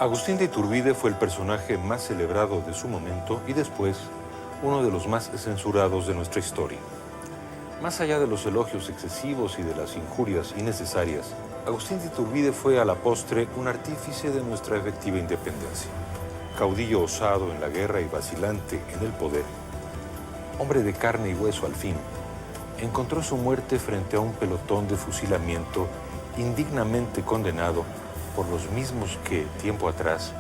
Agustín de Iturbide fue el personaje más celebrado de su momento y después uno de los más censurados de nuestra historia. Más allá de los elogios excesivos y de las injurias innecesarias, Agustín de Iturbide fue a la postre un artífice de nuestra efectiva independencia. Caudillo osado en la guerra y vacilante en el poder, hombre de carne y hueso al fin, encontró su muerte frente a un pelotón de fusilamiento indignamente condenado por los mismos que, tiempo atrás,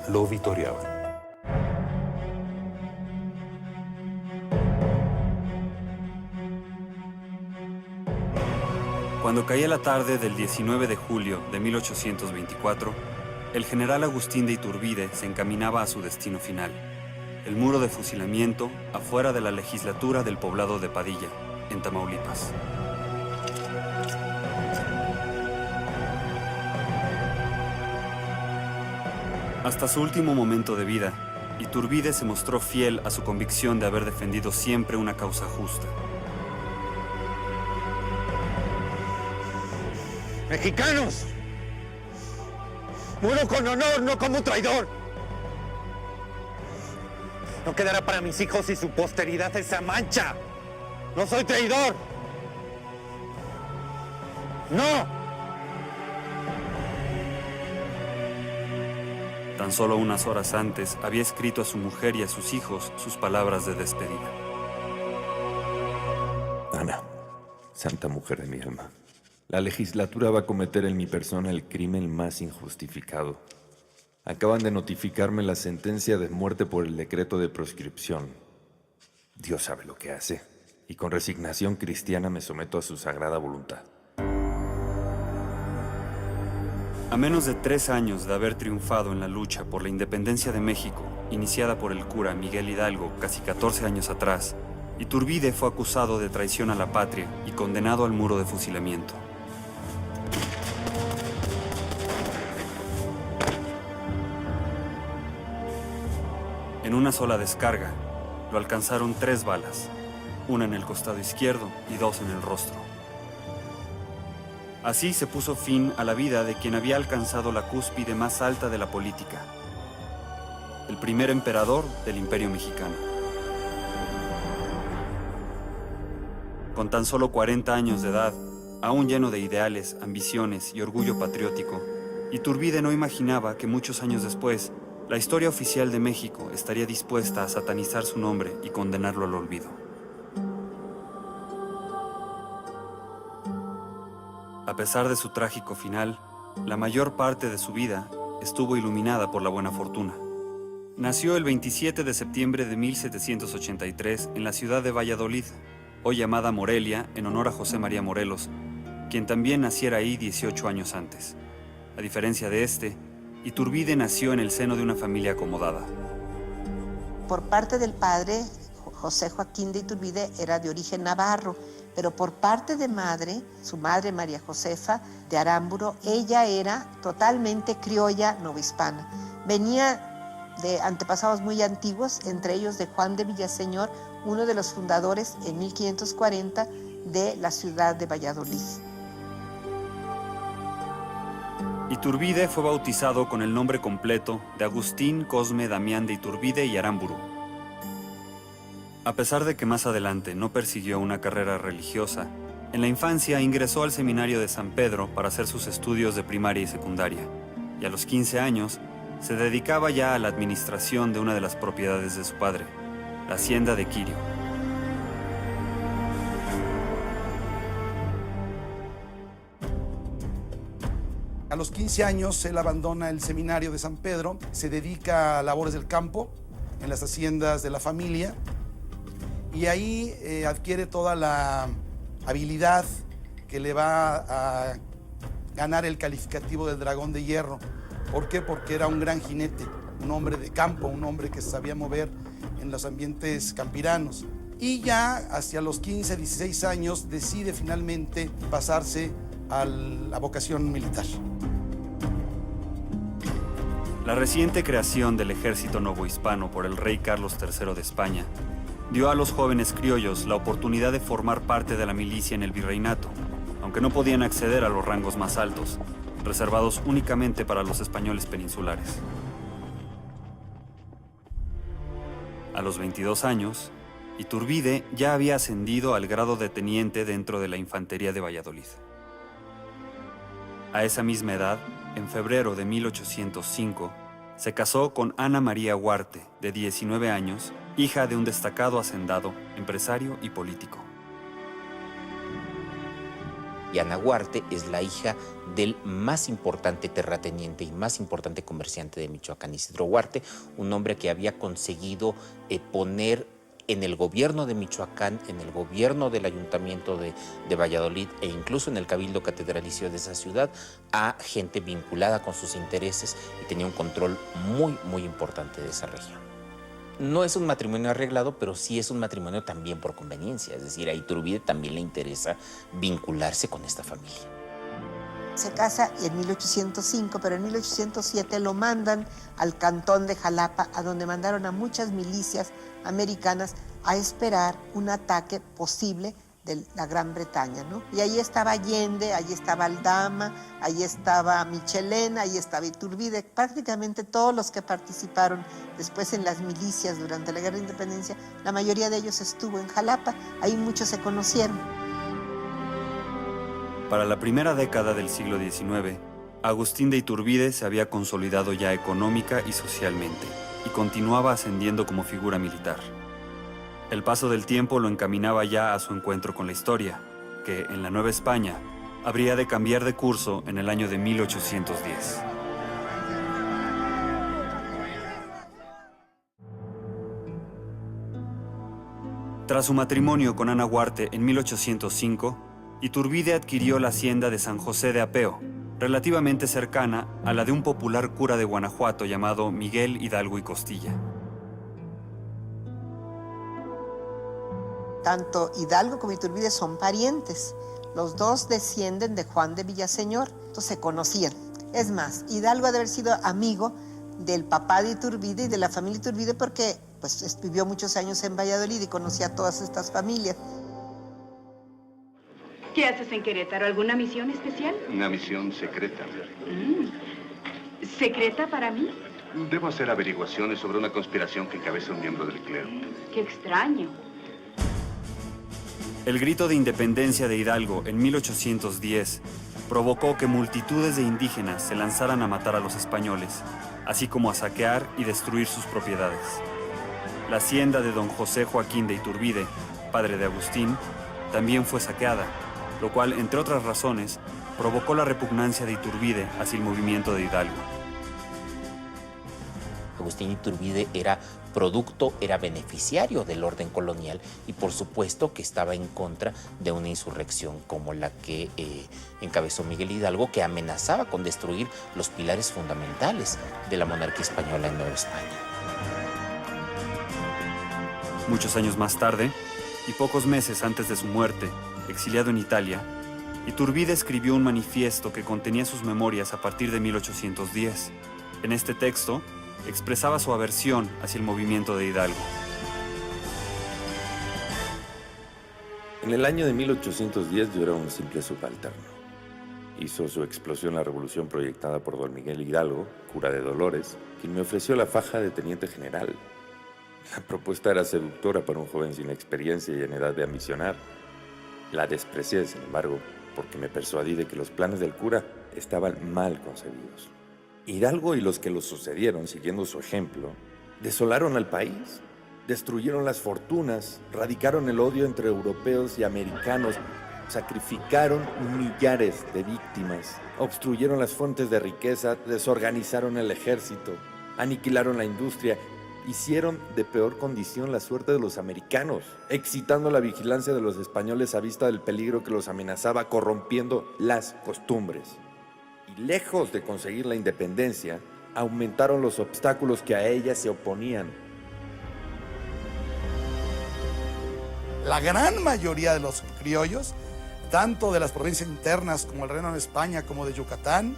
lo vitoreaban. Cuando caía la tarde del 19 de julio de 1824, el general Agustín de Iturbide se encaminaba a su destino final, el muro de fusilamiento afuera de la legislatura del poblado de Padilla, en Tamaulipas. Hasta su último momento de vida, Iturbide se mostró fiel a su convicción de haber defendido siempre una causa justa. ¡Mexicanos! ¡Muero con honor, no como traidor! No quedará para mis hijos y su posteridad esa mancha. ¡No soy traidor! ¡No! Tan solo unas horas antes había escrito a su mujer y a sus hijos sus palabras de despedida. Ana, santa mujer de mi alma, la legislatura va a cometer en mi persona el crimen más injustificado. Acaban de notificarme la sentencia de muerte por el decreto de proscripción. Dios sabe lo que hace, y con resignación cristiana me someto a su sagrada voluntad. A menos de 3 años de haber triunfado en la lucha por la independencia de México, iniciada por el cura Miguel Hidalgo casi 14 años atrás, Iturbide fue acusado de traición a la patria y condenado al muro de fusilamiento. En una sola descarga, lo alcanzaron 3 balas, una en el costado izquierdo y 2 en el rostro. Así se puso fin a la vida de quien había alcanzado la cúspide más alta de la política, el primer emperador del Imperio Mexicano. Con tan solo 40 años de edad, aún lleno de ideales, ambiciones y orgullo patriótico, Iturbide no imaginaba que muchos años después, la historia oficial de México estaría dispuesta a satanizar su nombre y condenarlo al olvido. A pesar de su trágico final, la mayor parte de su vida estuvo iluminada por la buena fortuna. Nació el 27 de septiembre de 1783 en la ciudad de Valladolid, hoy llamada Morelia en honor a José María Morelos, quien también naciera ahí 18 años antes. A diferencia de este, Iturbide nació en el seno de una familia acomodada. Por parte del padre, José Joaquín de Iturbide era de origen navarro, pero por parte de madre, su madre María Josefa de Aramburo, ella era totalmente criolla novohispana. Venía de antepasados muy antiguos, entre ellos de Juan de Villaseñor, uno de los fundadores en 1540 de la ciudad de Valladolid. Iturbide fue bautizado con el nombre completo de Agustín Cosme Damián de Iturbide y Aramburu. A pesar de que más adelante no persiguió una carrera religiosa, en la infancia ingresó al seminario de San Pedro para hacer sus estudios de primaria y secundaria, y a los 15 años se dedicaba ya a la administración de una de las propiedades de su padre, la hacienda de Quirio. A los 15 años él abandona el seminario de San Pedro, se dedica a labores del campo en las haciendas de la familia y ahí adquiere toda la habilidad que le va a ganar el calificativo del Dragón de Hierro. ¿Por qué? Porque era un gran jinete, un hombre de campo, un hombre que se sabía mover en los ambientes campiranos. Y ya hacia los 15, 16 años decide finalmente pasarse a la vocación militar. La reciente creación del ejército novohispano por el rey Carlos III de España dio a los jóvenes criollos la oportunidad de formar parte de la milicia en el virreinato, aunque no podían acceder a los rangos más altos, reservados únicamente para los españoles peninsulares. A los 22 años, Iturbide ya había ascendido al grado de teniente dentro de la infantería de Valladolid. A esa misma edad, en febrero de 1805, se casó con Ana María Huarte, de 19 años, hija de un destacado hacendado, empresario y político. Y Ana Huarte es la hija del más importante terrateniente y más importante comerciante de Michoacán, Isidro Huarte, un hombre que había conseguido poner en el gobierno de Michoacán, en el gobierno del ayuntamiento de Valladolid e incluso en el cabildo catedralicio de esa ciudad a gente vinculada con sus intereses y tenía un control muy, muy importante de esa región. No es un matrimonio arreglado, pero sí es un matrimonio también por conveniencia. Es decir, a Iturbide también le interesa vincularse con esta familia. Se casa en 1805, pero en 1807 lo mandan al cantón de Jalapa, a donde mandaron a muchas milicias americanas a esperar un ataque posible de la Gran Bretaña, ¿no? Y ahí estaba Allende, ahí estaba Aldama, ahí estaba Michelena, ahí estaba Iturbide. Prácticamente todos los que participaron después en las milicias durante la Guerra de Independencia, la mayoría de ellos estuvo en Jalapa, ahí muchos se conocieron. Para la primera década del siglo XIX, Agustín de Iturbide se había consolidado ya económica y socialmente, y continuaba ascendiendo como figura militar. El paso del tiempo lo encaminaba ya a su encuentro con la historia, que en la Nueva España habría de cambiar de curso en el año de 1810. Tras su matrimonio con Ana Huarte en 1805, Iturbide adquirió la hacienda de San José de Apeo, relativamente cercana a la de un popular cura de Guanajuato llamado Miguel Hidalgo y Costilla. Tanto Hidalgo como Iturbide son parientes. Los dos descienden de Juan de Villaseñor, entonces se conocían. Es más, Hidalgo ha de haber sido amigo del papá de Iturbide y de la familia Iturbide porque pues, vivió muchos años en Valladolid y conocía a todas estas familias. ¿Qué haces en Querétaro? ¿Alguna misión especial? Una misión secreta. ¿Secreta para mí? Debo hacer averiguaciones sobre una conspiración que encabeza un miembro del clero. ¡Qué extraño! El grito de independencia de Hidalgo en 1810 provocó que multitudes de indígenas se lanzaran a matar a los españoles, así como a saquear y destruir sus propiedades. La hacienda de don José Joaquín de Iturbide, padre de Agustín, también fue saqueada, lo cual, entre otras razones, provocó la repugnancia de Iturbide hacia el movimiento de Hidalgo. Agustín Iturbide era beneficiario del orden colonial y por supuesto que estaba en contra de una insurrección como la que encabezó Miguel Hidalgo, que amenazaba con destruir los pilares fundamentales de la monarquía española en Nueva España. Muchos años más tarde, y pocos meses antes de su muerte, exiliado en Italia, Iturbide escribió un manifiesto que contenía sus memorias a partir de 1810. En este texto, expresaba su aversión hacia el movimiento de Hidalgo. En el año de 1810 yo era un simple subalterno. Hizo su explosión la revolución proyectada por don Miguel Hidalgo, cura de Dolores, quien me ofreció la faja de teniente general. La propuesta era seductora para un joven sin experiencia y en edad de ambicionar. La desprecié, sin embargo, porque me persuadí de que los planes del cura estaban mal concebidos. Hidalgo y los que lo sucedieron, siguiendo su ejemplo, desolaron al país, destruyeron las fortunas, radicaron el odio entre europeos y americanos, sacrificaron millares de víctimas, obstruyeron las fuentes de riqueza, desorganizaron el ejército, aniquilaron la industria, hicieron de peor condición la suerte de los americanos, excitando la vigilancia de los españoles a vista del peligro que los amenazaba, corrompiendo las costumbres. Y lejos de conseguir la independencia, aumentaron los obstáculos que a ella se oponían. La gran mayoría de los criollos, tanto de las provincias internas como el Reino de España, como de Yucatán,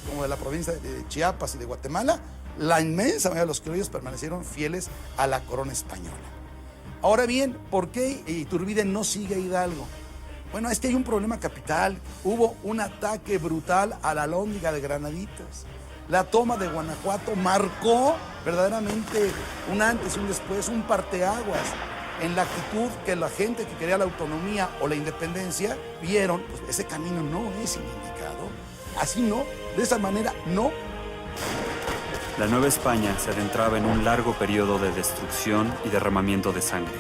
como de la provincia de Chiapas y de Guatemala, la inmensa mayoría de los criollos permanecieron fieles a la corona española. Ahora bien, ¿por qué Iturbide no sigue a Hidalgo? Bueno, es que hay un problema capital. Hubo un ataque brutal a la Alhóndiga de Granaditas. La toma de Guanajuato marcó verdaderamente un antes y un después, un parteaguas en la actitud que la gente que quería la autonomía o la independencia vieron, pues ese camino no es el indicado. Así no, de esa manera no. La Nueva España se adentraba en un largo periodo de destrucción y derramamiento de sangre.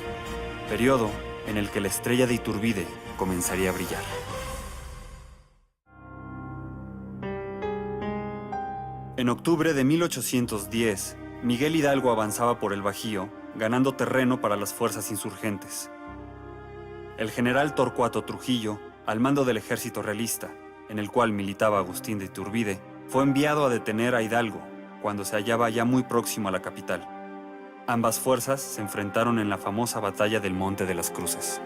Periodo en el que la estrella de Iturbide comenzaría a brillar. En octubre de 1810, Miguel Hidalgo avanzaba por el Bajío, ganando terreno para las fuerzas insurgentes. El general Torcuato Trujillo, al mando del ejército realista, en el cual militaba Agustín de Iturbide, fue enviado a detener a Hidalgo cuando se hallaba ya muy próximo a la capital. Ambas fuerzas se enfrentaron en la famosa batalla del Monte de las Cruces.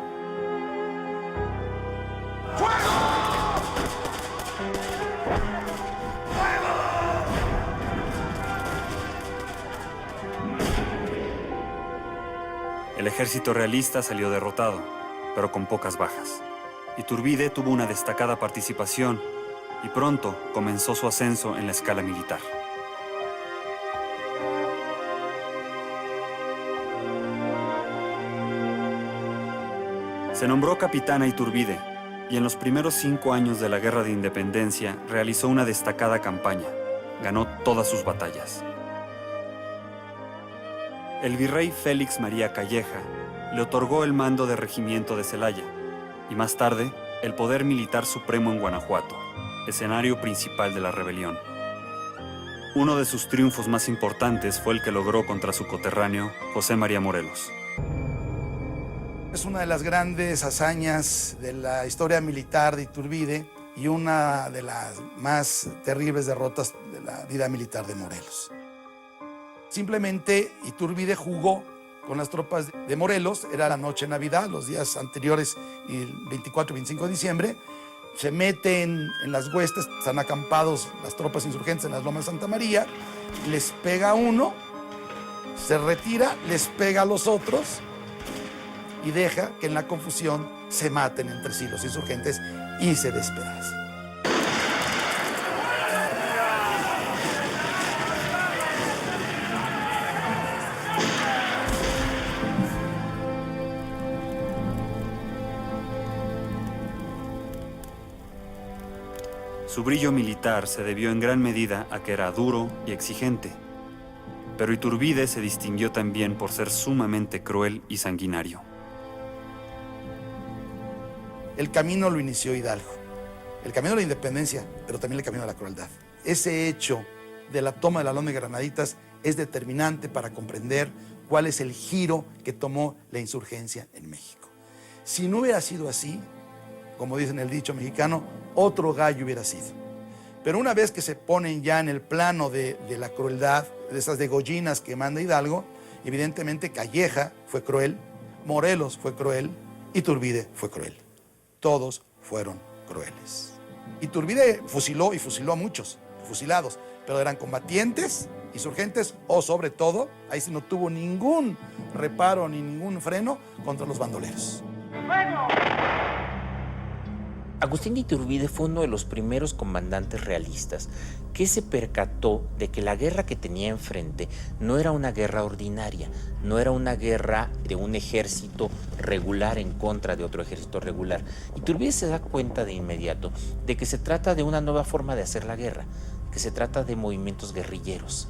El ejército realista salió derrotado, pero con pocas bajas. Iturbide tuvo una destacada participación y pronto comenzó su ascenso en la escala militar. Se nombró capitán a Iturbide y en los primeros 5 años de la Guerra de Independencia realizó una destacada campaña. Ganó todas sus batallas. El virrey Félix María Calleja le otorgó el mando de regimiento de Celaya y más tarde el poder militar supremo en Guanajuato, escenario principal de la rebelión. Uno de sus triunfos más importantes fue el que logró contra su coterráneo José María Morelos. Es una de las grandes hazañas de la historia militar de Iturbide y una de las más terribles derrotas de la vida militar de Morelos. Simplemente Iturbide jugó con las tropas de Morelos, era la noche de Navidad, los días anteriores, el 24 y 25 de diciembre, se meten en las huestes, están acampados las tropas insurgentes en las lomas de Santa María, les pega a uno, se retira, les pega a los otros y deja que en la confusión se maten entre sí los insurgentes y se despedazan. Su brillo militar se debió en gran medida a que era duro y exigente, pero Iturbide se distinguió también por ser sumamente cruel y sanguinario. El camino lo inició Hidalgo, el camino de la independencia, pero también el camino de la crueldad. Ese hecho de la toma de la Alhóndiga de Granaditas es determinante para comprender cuál es el giro que tomó la insurgencia en México. Si no hubiera sido así, como dicen el dicho mexicano, otro gallo hubiera sido. Pero una vez que se ponen ya en el plano de la crueldad, de esas degollinas que manda Hidalgo, evidentemente Calleja fue cruel, Morelos fue cruel, Iturbide fue cruel. Todos fueron crueles. Iturbide fusiló y fusiló a muchos, fusilados, pero eran combatientes, insurgentes o sobre todo, ahí sí no tuvo ningún reparo ni ningún freno contra los bandoleros. ¡Fuego! Agustín de Iturbide fue uno de los primeros comandantes realistas que se percató de que la guerra que tenía enfrente no era una guerra ordinaria, no era una guerra de un ejército regular en contra de otro ejército regular. Iturbide se da cuenta de inmediato de que se trata de una nueva forma de hacer la guerra, que se trata de movimientos guerrilleros.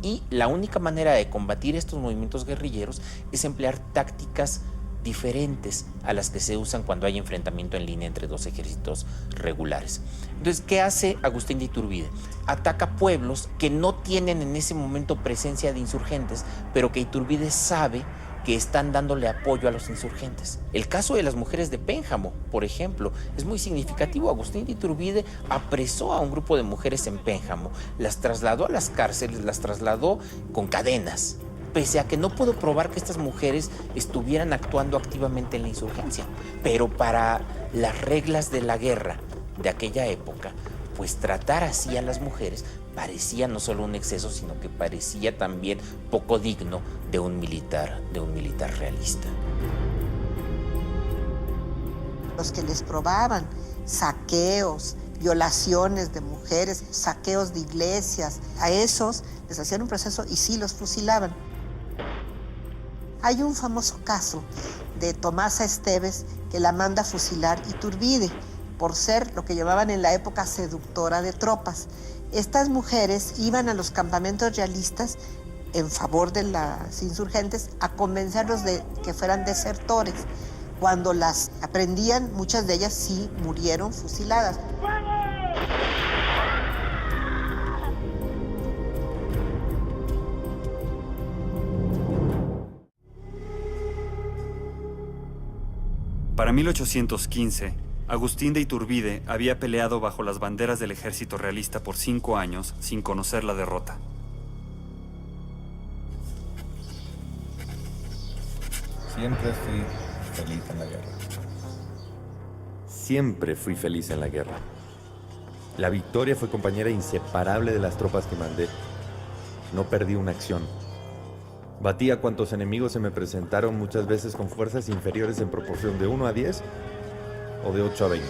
Y la única manera de combatir estos movimientos guerrilleros es emplear tácticas diferentes a las que se usan cuando hay enfrentamiento en línea entre dos ejércitos regulares. Entonces, ¿qué hace Agustín de Iturbide? Ataca pueblos que no tienen en ese momento presencia de insurgentes, pero que Iturbide sabe que están dándole apoyo a los insurgentes. El caso de las mujeres de Pénjamo, por ejemplo, es muy significativo. Agustín de Iturbide apresó a un grupo de mujeres en Pénjamo, las trasladó a las cárceles, las trasladó con cadenas, pese a que no pudo probar que estas mujeres estuvieran actuando activamente en la insurgencia. Pero para las reglas de la guerra de aquella época, pues tratar así a las mujeres parecía no solo un exceso, sino que parecía también poco digno de un militar realista. los que les probaban saqueos, violaciones de mujeres, saqueos de iglesias. A esos les hacían un proceso y sí los fusilaban. Hay un famoso caso de Tomasa Esteves que la manda a fusilar Iturbide por ser lo que llamaban en la época seductora de tropas. Estas mujeres iban a los campamentos realistas en favor de los insurgentes a convencerlos de que fueran desertores. Cuando las aprendían, muchas de ellas sí murieron fusiladas. Para 1815, Agustín de Iturbide había peleado bajo las banderas del ejército realista por 5 años sin conocer la derrota. Siempre fui feliz en la guerra. Siempre fui feliz en la guerra. La victoria fue compañera inseparable de las tropas que mandé. No perdí una acción. Batí a cuantos enemigos se me presentaron, muchas veces con fuerzas inferiores en proporción de 1 a 10 o de 8 a 20.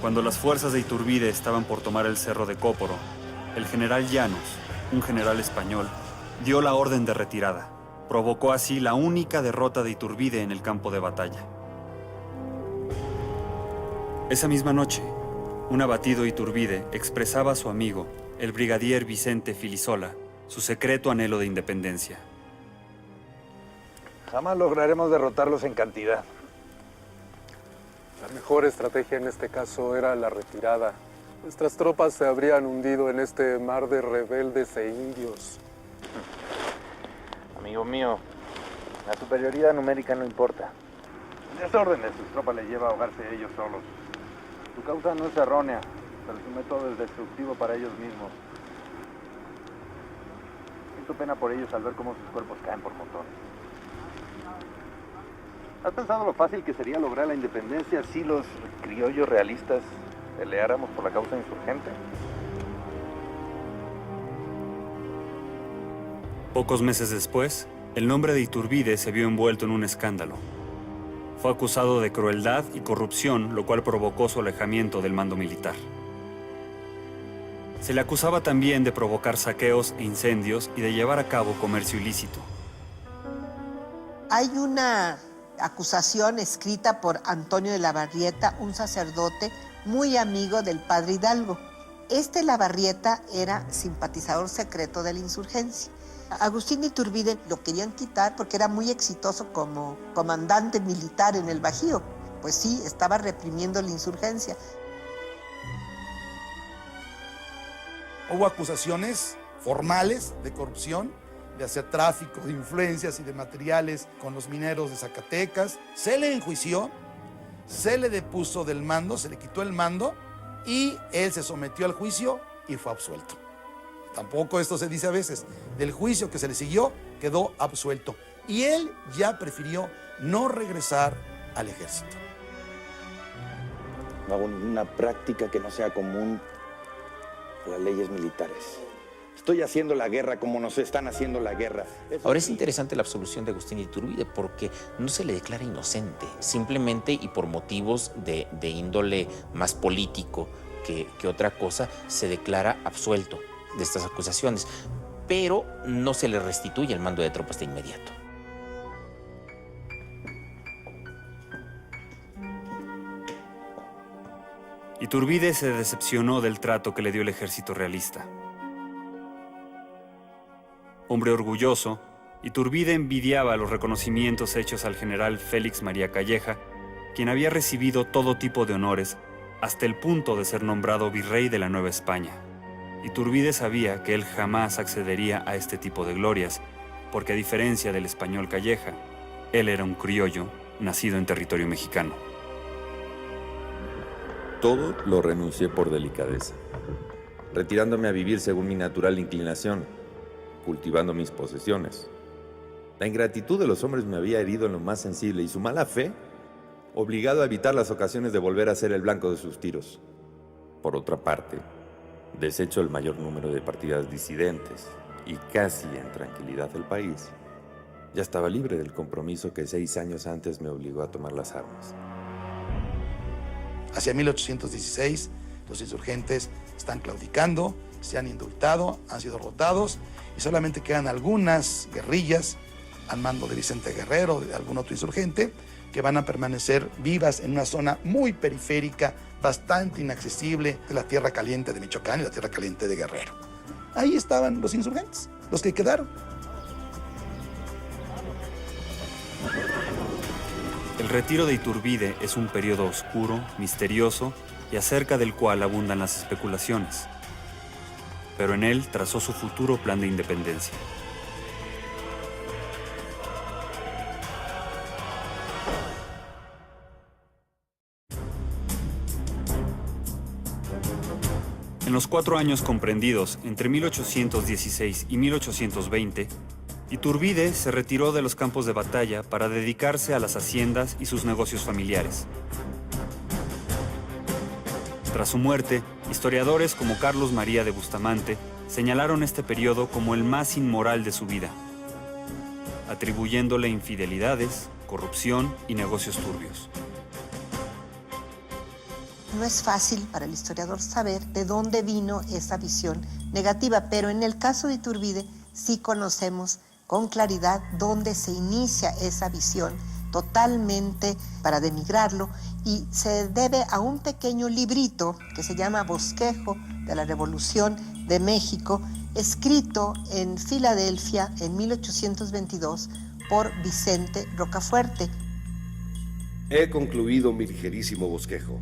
Cuando las fuerzas de Iturbide estaban por tomar el cerro de Cóporo, el general Llanos, un general español, dio la orden de retirada. Provocó así la única derrota de Iturbide en el campo de batalla. Esa misma noche, un abatido Iturbide expresaba a su amigo, el brigadier Vicente Filisola, su secreto anhelo de independencia. Jamás lograremos derrotarlos en cantidad. La mejor estrategia en este caso era la retirada. Nuestras tropas se habrían hundido en este mar de rebeldes e indios. Amigo mío, la superioridad numérica no importa. El desorden de sus tropas les lleva a ahogarse ellos solos. Tu causa no es errónea, pero su método es destructivo para ellos mismos. Siento pena por ellos al ver cómo sus cuerpos caen por montones. ¿Has pensado lo fácil que sería lograr la independencia si los criollos realistas peleáramos por la causa insurgente? Pocos meses después, el nombre de Iturbide se vio envuelto en un escándalo. Fue acusado de crueldad y corrupción, lo cual provocó su alejamiento del mando militar. Se le acusaba también de provocar saqueos e incendios y de llevar a cabo comercio ilícito. Hay una acusación escrita por Antonio de Lavarrieta, un sacerdote muy amigo del padre Hidalgo. Lavarrieta era simpatizador secreto de la insurgencia. Agustín de Iturbide lo querían quitar porque era muy exitoso como comandante militar en el Bajío. Pues sí, estaba reprimiendo la insurgencia. Hubo acusaciones formales de corrupción, de hacer tráfico de influencias y de materiales con los mineros de Zacatecas. Se le enjuició, se le depuso del mando, se le quitó el mando y él se sometió al juicio y fue absuelto. Tampoco esto se dice a veces. Del juicio que se le siguió, quedó absuelto. Y él ya prefirió no regresar al ejército. No hago ninguna práctica que no sea común a las leyes militares. Estoy haciendo la guerra como nos están haciendo la guerra. Ahora es interesante la absolución de Agustín de Iturbide porque no se le declara inocente, simplemente y por motivos de índole más político que otra cosa, se declara absuelto de estas acusaciones, pero no se le restituye el mando de tropas de inmediato. Iturbide se decepcionó del trato que le dio el ejército realista. Hombre orgulloso, Iturbide envidiaba los reconocimientos hechos al general Félix María Calleja, quien había recibido todo tipo de honores hasta el punto de ser nombrado virrey de la Nueva España. Iturbide sabía que él jamás accedería a este tipo de glorias, porque a diferencia del español Calleja, él era un criollo nacido en territorio mexicano. Todo lo renuncié por delicadeza, retirándome a vivir según mi natural inclinación, cultivando mis posesiones. La ingratitud de los hombres me había herido en lo más sensible y su mala fe, obligado a evitar las ocasiones de volver a ser el blanco de sus tiros. Por otra parte, deshecho el mayor número de partidas disidentes y casi en tranquilidad el país, ya estaba libre del compromiso que 6 años antes me obligó a tomar las armas. Hacia 1816, los insurgentes están claudicando, se han indultado, han sido derrotados y solamente quedan algunas guerrillas al mando de Vicente Guerrero, de algún otro insurgente, que van a permanecer vivas en una zona muy periférica, bastante inaccesible, de la Tierra Caliente de Michoacán y la Tierra Caliente de Guerrero. Ahí estaban los insurgentes, los que quedaron. El retiro de Iturbide es un periodo oscuro, misterioso y acerca del cual abundan las especulaciones. Pero en él trazó su futuro plan de independencia. En los 4 años comprendidos entre 1816 y 1820, Iturbide se retiró de los campos de batalla para dedicarse a las haciendas y sus negocios familiares. Tras su muerte, historiadores como Carlos María de Bustamante señalaron este periodo como el más inmoral de su vida, atribuyéndole infidelidades, corrupción y negocios turbios. No es fácil para el historiador saber de dónde vino esa visión negativa, pero en el caso de Iturbide sí conocemos con claridad dónde se inicia esa visión totalmente para denigrarlo, y se debe a un pequeño librito que se llama Bosquejo de la Revolución de México, escrito en Filadelfia en 1822 por Vicente Rocafuerte. He concluido mi ligerísimo bosquejo.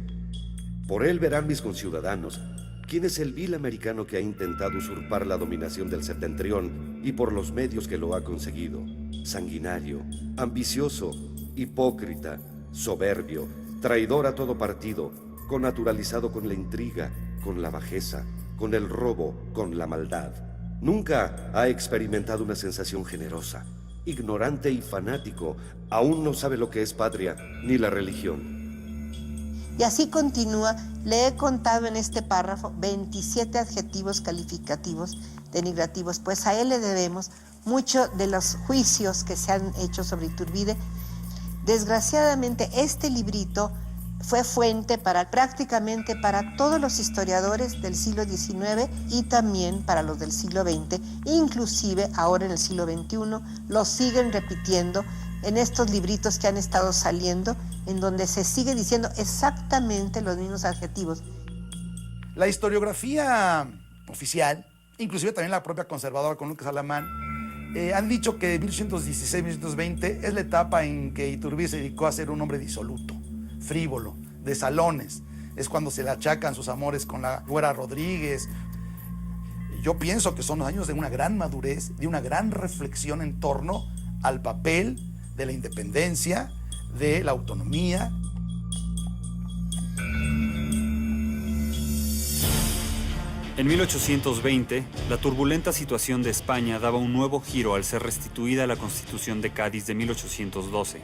Por él verán mis conciudadanos quién es el vil americano que ha intentado usurpar la dominación del septentrión y por los medios que lo ha conseguido. Sanguinario, ambicioso, hipócrita, soberbio, traidor a todo partido, connaturalizado con la intriga, con la bajeza, con el robo, con la maldad. Nunca ha experimentado una sensación generosa. Ignorante y fanático, aún no sabe lo que es patria ni la religión. Y así continúa. Le he contado en este párrafo 27 adjetivos calificativos denigrativos, pues a él le debemos muchos de los juicios que se han hecho sobre Iturbide. Desgraciadamente, este librito fue fuente prácticamente para todos los historiadores del siglo XIX y también para los del siglo XX, inclusive ahora en el siglo XXI lo siguen repitiendo en estos libritos que han estado saliendo, en donde se sigue diciendo exactamente los mismos adjetivos. La historiografía oficial, inclusive también la propia conservadora con Lucas Alamán, han dicho que 1816-1820 es la etapa en que Iturbide se dedicó a ser un hombre disoluto, frívolo, de salones. Es cuando se le achacan sus amores con la Güera Rodríguez. Yo pienso que son los años de una gran madurez, de una gran reflexión en torno al papel de la independencia, de la autonomía. En 1820, la turbulenta situación de España daba un nuevo giro al ser restituida la Constitución de Cádiz de 1812.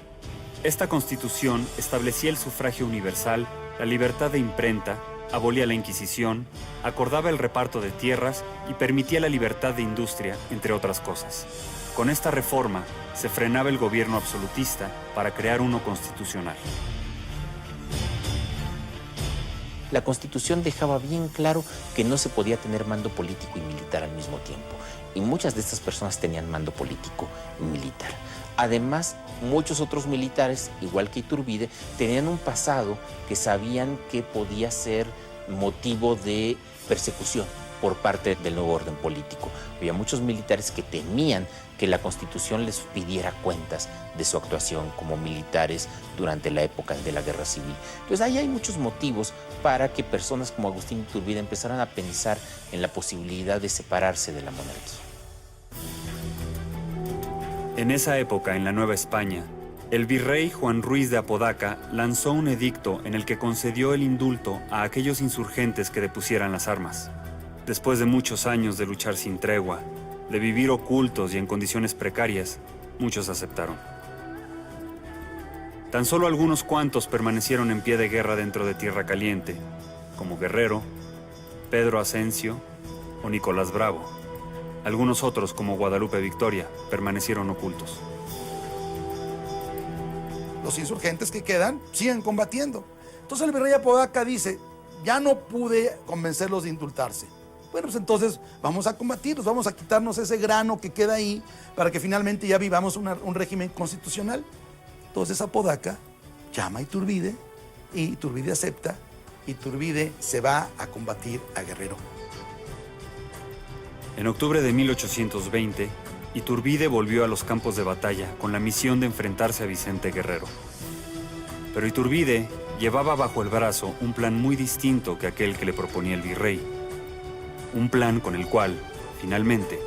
Esta Constitución establecía el sufragio universal, la libertad de imprenta, abolía la Inquisición, acordaba el reparto de tierras y permitía la libertad de industria, entre otras cosas. Con esta reforma, se frenaba el gobierno absolutista para crear uno constitucional. La Constitución dejaba bien claro que no se podía tener mando político y militar al mismo tiempo. Y muchas de estas personas tenían mando político y militar. Además, muchos otros militares, igual que Iturbide, tenían un pasado que sabían que podía ser motivo de persecución por parte del nuevo orden político. Había muchos militares que temían que la Constitución les pidiera cuentas de su actuación como militares durante la época de la Guerra Civil. Entonces ahí hay muchos motivos para que personas como Agustín Iturbide empezaran a pensar en la posibilidad de separarse de la monarquía. En esa época, en la Nueva España, el virrey Juan Ruiz de Apodaca lanzó un edicto en el que concedió el indulto a aquellos insurgentes que depusieran las armas. Después de muchos años de luchar sin tregua, de vivir ocultos y en condiciones precarias, muchos aceptaron. Tan solo algunos cuantos permanecieron en pie de guerra dentro de Tierra Caliente, como Guerrero, Pedro Asensio o Nicolás Bravo. Algunos otros, como Guadalupe Victoria, permanecieron ocultos. Los insurgentes que quedan siguen combatiendo. Entonces el virrey Apodaca dice, ya no pude convencerlos de indultarse. Bueno, pues entonces vamos a combatirlos, vamos a quitarnos ese grano que queda ahí para que finalmente ya vivamos un régimen constitucional. Entonces Apodaca llama a Iturbide y Iturbide acepta. Iturbide se va a combatir a Guerrero. En octubre de 1820, Iturbide volvió a los campos de batalla con la misión de enfrentarse a Vicente Guerrero. Pero Iturbide llevaba bajo el brazo un plan muy distinto que aquel que le proponía el virrey. Un plan con el cual, finalmente,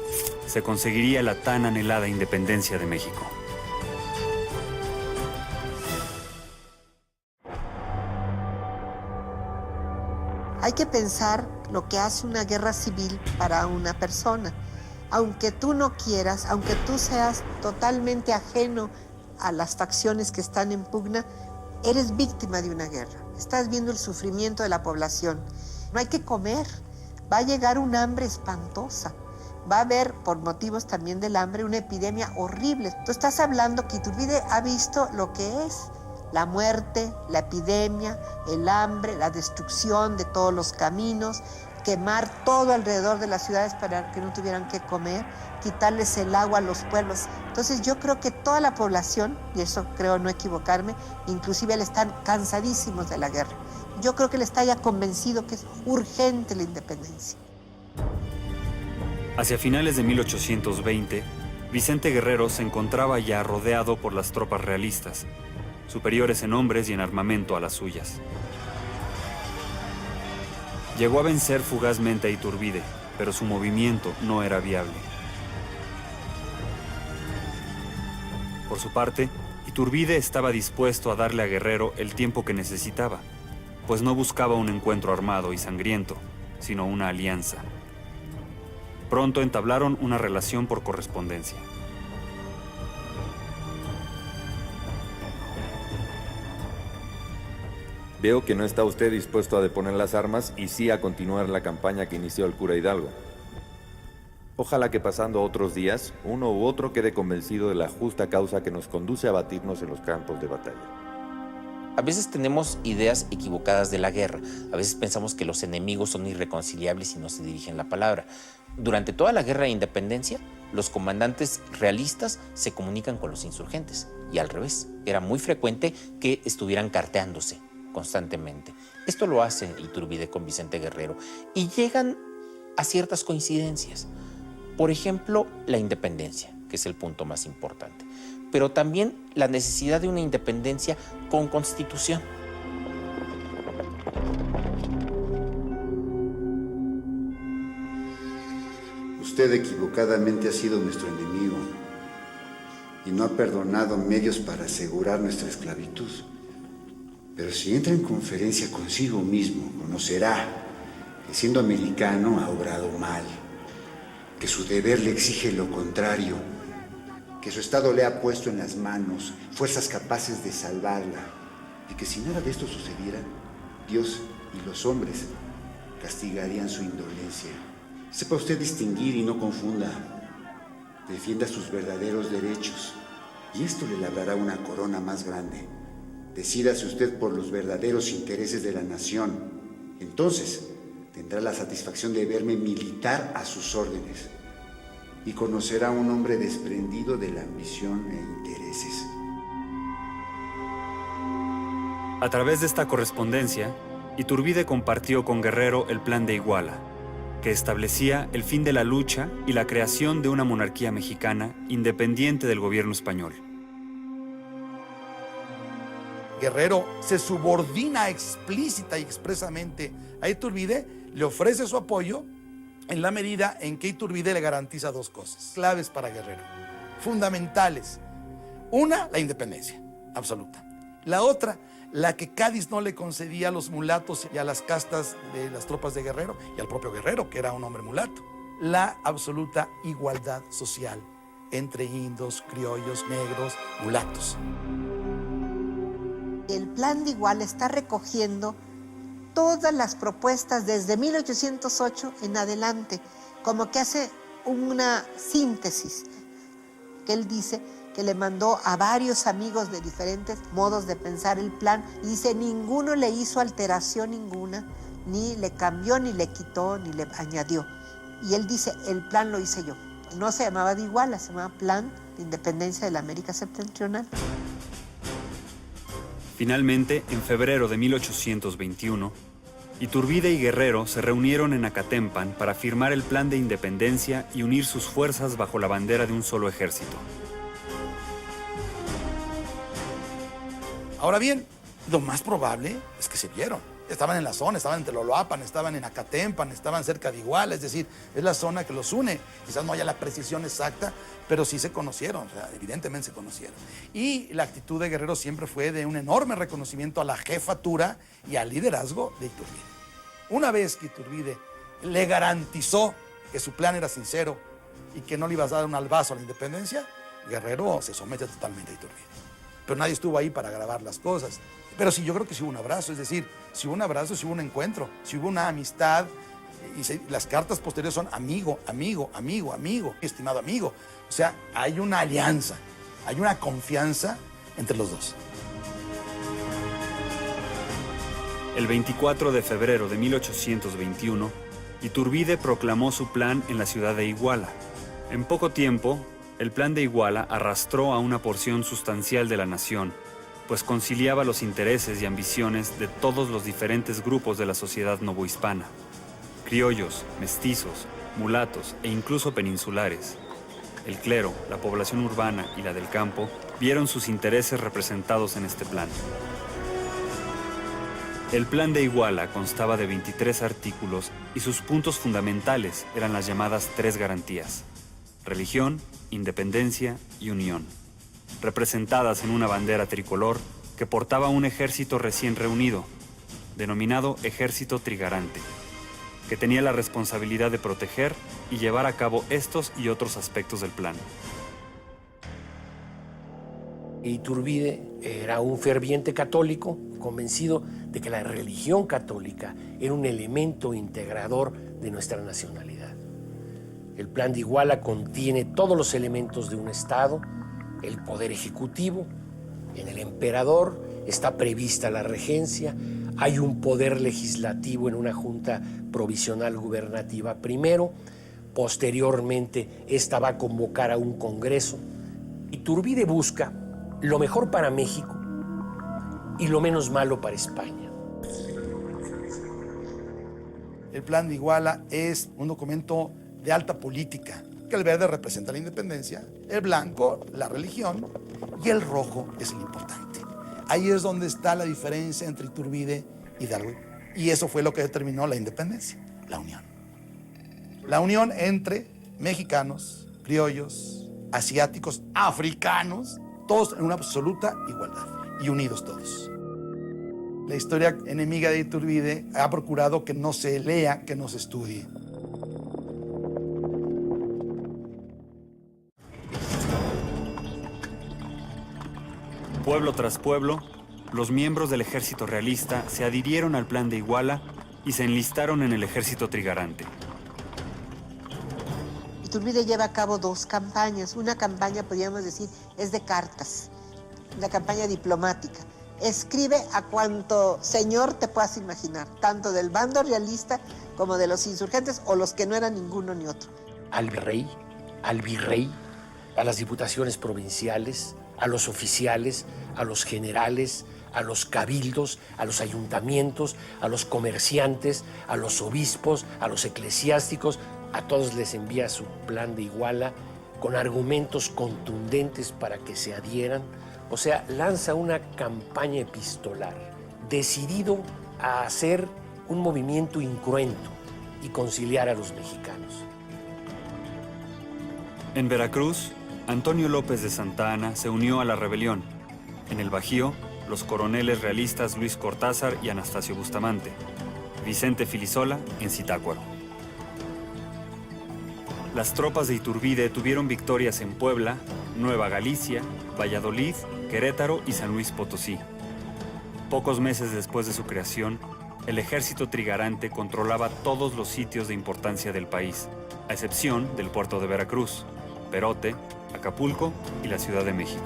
se conseguiría la tan anhelada independencia de México. Hay que pensar lo que hace una guerra civil para una persona. Aunque tú no quieras, aunque tú seas totalmente ajeno a las facciones que están en pugna, eres víctima de una guerra. Estás viendo el sufrimiento de la población. No hay que comer. Va a llegar un hambre espantosa. Va a haber, por motivos también del hambre, una epidemia horrible. Tú estás hablando que Iturbide ha visto lo que es la muerte, la epidemia, el hambre, la destrucción de todos los caminos, quemar todo alrededor de las ciudades para que no tuvieran que comer, quitarles el agua a los pueblos. Entonces yo creo que toda la población, y eso creo no equivocarme, inclusive están cansadísimos de la guerra. Yo creo que él está ya convencido que es urgente la independencia. Hacia finales de 1820, Vicente Guerrero se encontraba ya rodeado por las tropas realistas, superiores en hombres y en armamento a las suyas. Llegó a vencer fugazmente a Iturbide, pero su movimiento no era viable. Por su parte, Iturbide estaba dispuesto a darle a Guerrero el tiempo que necesitaba, pues no buscaba un encuentro armado y sangriento, sino una alianza. Pronto entablaron una relación por correspondencia. Veo que no está usted dispuesto a deponer las armas y sí a continuar la campaña que inició el cura Hidalgo. Ojalá que pasando otros días, uno u otro quede convencido de la justa causa que nos conduce a batirnos en los campos de batalla. A veces tenemos ideas equivocadas de la guerra. A veces pensamos que los enemigos son irreconciliables y no se dirigen la palabra. Durante toda la guerra de independencia, los comandantes realistas se comunican con los insurgentes. Y al revés, era muy frecuente que estuvieran carteándose constantemente. Esto lo hace Iturbide con Vicente Guerrero y llegan a ciertas coincidencias. Por ejemplo, la independencia, que es el punto más importante, pero también la necesidad de una independencia con constitución. Usted equivocadamente ha sido nuestro enemigo y no ha perdonado medios para asegurar nuestra esclavitud. Pero si entra en conferencia consigo mismo, conocerá que siendo americano ha obrado mal, que su deber le exige lo contrario, que su Estado le ha puesto en las manos fuerzas capaces de salvarla, y que si nada de esto sucediera, Dios y los hombres castigarían su indolencia. Sepa usted distinguir y no confunda. Defienda sus verdaderos derechos, y esto le labrará una corona más grande. Decídase usted por los verdaderos intereses de la nación. Entonces tendrá la satisfacción de verme militar a sus órdenes y conocerá a un hombre desprendido de la ambición e intereses. A través de esta correspondencia, Iturbide compartió con Guerrero el Plan de Iguala, que establecía el fin de la lucha y la creación de una monarquía mexicana independiente del gobierno español. Guerrero se subordina explícita y expresamente a Iturbide, le ofrece su apoyo en la medida en que Iturbide le garantiza dos cosas claves para Guerrero, fundamentales. Una, la independencia absoluta. La otra, la que Cádiz no le concedía a los mulatos y a las castas de las tropas de Guerrero y al propio Guerrero, que era un hombre mulato, la absoluta igualdad social entre indos, criollos, negros, mulatos. El plan de Iguala está recogiendo todas las propuestas desde 1808 en adelante, como que hace una síntesis, que él dice que le mandó a varios amigos de diferentes modos de pensar el plan, y dice, ninguno le hizo alteración ninguna, ni le cambió, ni le quitó, ni le añadió. Y él dice, el plan lo hice yo. No se llamaba de Iguala, se llamaba Plan de Independencia de la América Septentrional. Finalmente, en febrero de 1821, Iturbide y Guerrero se reunieron en Acatempan para firmar el plan de independencia y unir sus fuerzas bajo la bandera de un solo ejército. Ahora bien, lo más probable es que se vieron. Estaban en la zona, estaban en Teloloapan, estaban en Acatempan, estaban cerca de Iguala, es decir, es la zona que los une. Quizás no haya la precisión exacta, pero sí se conocieron, o sea, evidentemente se conocieron. Y la actitud de Guerrero siempre fue de un enorme reconocimiento a la jefatura y al liderazgo de Iturbide. Una vez que Iturbide le garantizó que su plan era sincero y que no le iba a dar un albazo a la independencia, Guerrero se somete totalmente a Iturbide. Pero nadie estuvo ahí para grabar las cosas. Pero sí, yo creo que sí hubo un abrazo, es decir, sí hubo un abrazo, sí hubo un encuentro, sí hubo una amistad, y las cartas posteriores son amigo, amigo, amigo, amigo, estimado amigo. O sea, hay una alianza, hay una confianza entre los dos. El 24 de febrero de 1821, Iturbide proclamó su plan en la ciudad de Iguala. En poco tiempo, el plan de Iguala arrastró a una porción sustancial de la nación, pues conciliaba los intereses y ambiciones de todos los diferentes grupos de la sociedad novohispana: criollos, mestizos, mulatos e incluso peninsulares. El clero, la población urbana y la del campo vieron sus intereses representados en este plan. El plan de Iguala constaba de 23 artículos y sus puntos fundamentales eran las llamadas 3 garantías: religión, independencia y unión, representadas en una bandera tricolor que portaba un ejército recién reunido, denominado Ejército Trigarante, que tenía la responsabilidad de proteger y llevar a cabo estos y otros aspectos del plan. Iturbide era un ferviente católico, convencido de que la religión católica era un elemento integrador de nuestra nacionalidad. El plan de Iguala contiene todos los elementos de un Estado: el poder ejecutivo, en el emperador está prevista la regencia, hay un poder legislativo en una junta provisional gubernativa primero, posteriormente esta va a convocar a un congreso. Iturbide busca lo mejor para México y lo menos malo para España. El plan de Iguala es un documento de alta política, que el verde representa la independencia, el blanco la religión y el rojo es el importante. Ahí es donde está la diferencia entre Iturbide y Hidalgo. Y eso fue lo que determinó la independencia, la unión. La unión entre mexicanos, criollos, asiáticos, africanos, todos en una absoluta igualdad y unidos todos. La historia enemiga de Iturbide ha procurado que no se lea, que no se estudie. Pueblo tras pueblo, los miembros del ejército realista se adhirieron al plan de Iguala y se enlistaron en el ejército trigarante. Iturbide lleva a cabo 2 campañas. Una campaña, podríamos decir, es de cartas, una campaña diplomática. Escribe a cuanto señor te puedas imaginar, tanto del bando realista como de los insurgentes o los que no eran ninguno ni otro. Al virrey, a las diputaciones provinciales, a los oficiales, a los generales, a los cabildos, a los ayuntamientos, a los comerciantes, a los obispos, a los eclesiásticos. A todos les envía su plan de Iguala con argumentos contundentes para que se adhieran. O sea, lanza una campaña epistolar decidido a hacer un movimiento incruento y conciliar a los mexicanos. En Veracruz, Antonio López de Santa Anna se unió a la rebelión. En el Bajío, los coroneles realistas Luis Cortázar y Anastasio Bustamante. Vicente Filisola en Zitácuaro. Las tropas de Iturbide tuvieron victorias en Puebla, Nueva Galicia, Valladolid, Querétaro y San Luis Potosí. Pocos meses después de su creación, el ejército trigarante controlaba todos los sitios de importancia del país, a excepción del puerto de Veracruz, Perote, Acapulco y la Ciudad de México.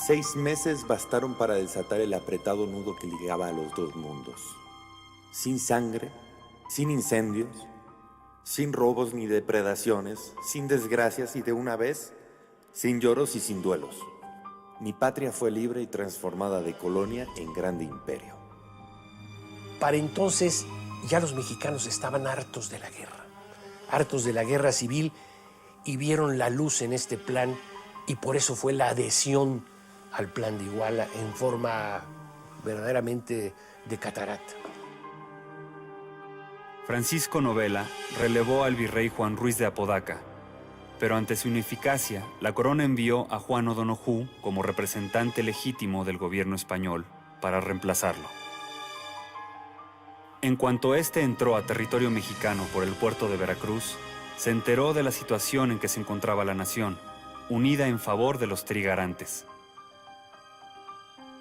Seis meses bastaron para desatar el apretado nudo que ligaba a los dos mundos. Sin sangre, sin incendios, sin robos ni depredaciones, sin desgracias y de una vez, sin lloros y sin duelos. Mi patria fue libre y transformada de colonia en grande imperio. Para entonces ya los mexicanos estaban hartos de la guerra civil, y vieron la luz en este plan, y por eso fue la adhesión al plan de Iguala en forma verdaderamente de catarata. Francisco Novela relevó al virrey Juan Ruiz de Apodaca, pero ante su ineficacia, la corona envió a Juan O'Donojú como representante legítimo del gobierno español para reemplazarlo. En cuanto éste entró a territorio mexicano por el puerto de Veracruz, se enteró de la situación en que se encontraba la nación, unida en favor de los trigarantes.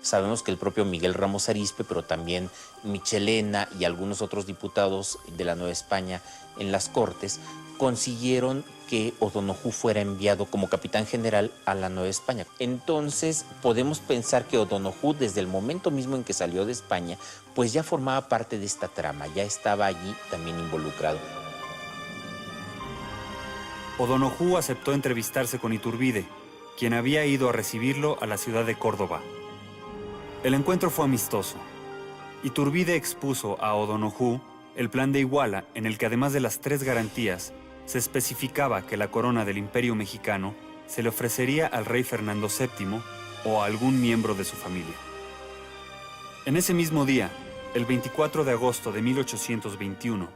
Sabemos que el propio Miguel Ramos Arizpe, pero también Michelena y algunos otros diputados de la Nueva España en las Cortes consiguieron que O'Donojú fuera enviado como capitán general a la Nueva España. Entonces podemos pensar que O'Donojú, desde el momento mismo en que salió de España, pues ya formaba parte de esta trama, ya estaba allí también involucrado. O'Donojú aceptó entrevistarse con Iturbide, quien había ido a recibirlo a la ciudad de Córdoba. El encuentro fue amistoso. Iturbide expuso a O'Donojú el plan de Iguala, en el que además de las 3 garantías, se especificaba que la corona del Imperio Mexicano se le ofrecería al rey Fernando VII o a algún miembro de su familia. En ese mismo día, el 24 de agosto de 1821,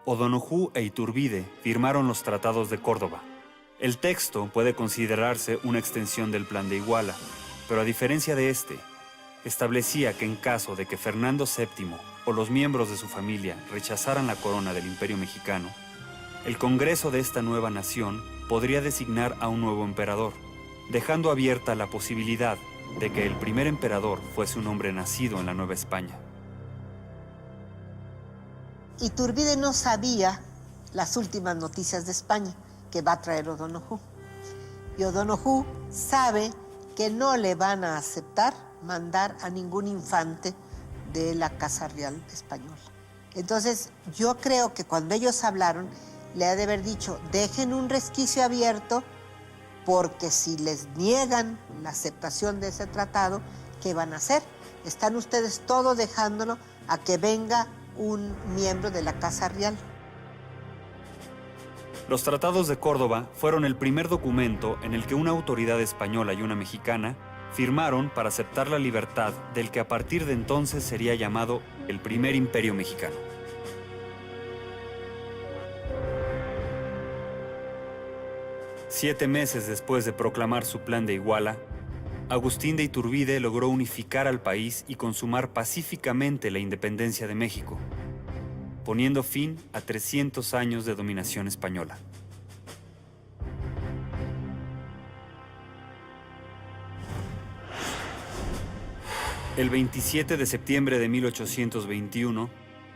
O'Donojú e Iturbide firmaron los Tratados de Córdoba. El texto puede considerarse una extensión del plan de Iguala, pero a diferencia de este, establecía que en caso de que Fernando VII o los miembros de su familia rechazaran la corona del Imperio Mexicano, el Congreso de esta nueva nación podría designar a un nuevo emperador, dejando abierta la posibilidad de que el primer emperador fuese un hombre nacido en la Nueva España. Iturbide no sabía las últimas noticias de España que va a traer O'Donojú. Y O'Donojú sabe que no le van a aceptar mandar a ningún infante de la Casa Real Española. Entonces, yo creo que cuando ellos hablaron, le ha de haber dicho, dejen un resquicio abierto, porque si les niegan la aceptación de ese tratado, ¿qué van a hacer? Están ustedes todos dejándolo a que venga un miembro de la Casa Real. Los Tratados de Córdoba fueron el primer documento en el que una autoridad española y una mexicana firmaron para aceptar la libertad del que a partir de entonces sería llamado el Primer Imperio Mexicano. Siete meses después de proclamar su plan de Iguala, Agustín de Iturbide logró unificar al país y consumar pacíficamente la independencia de México, poniendo fin a 300 años de dominación española. El 27 de septiembre de 1821,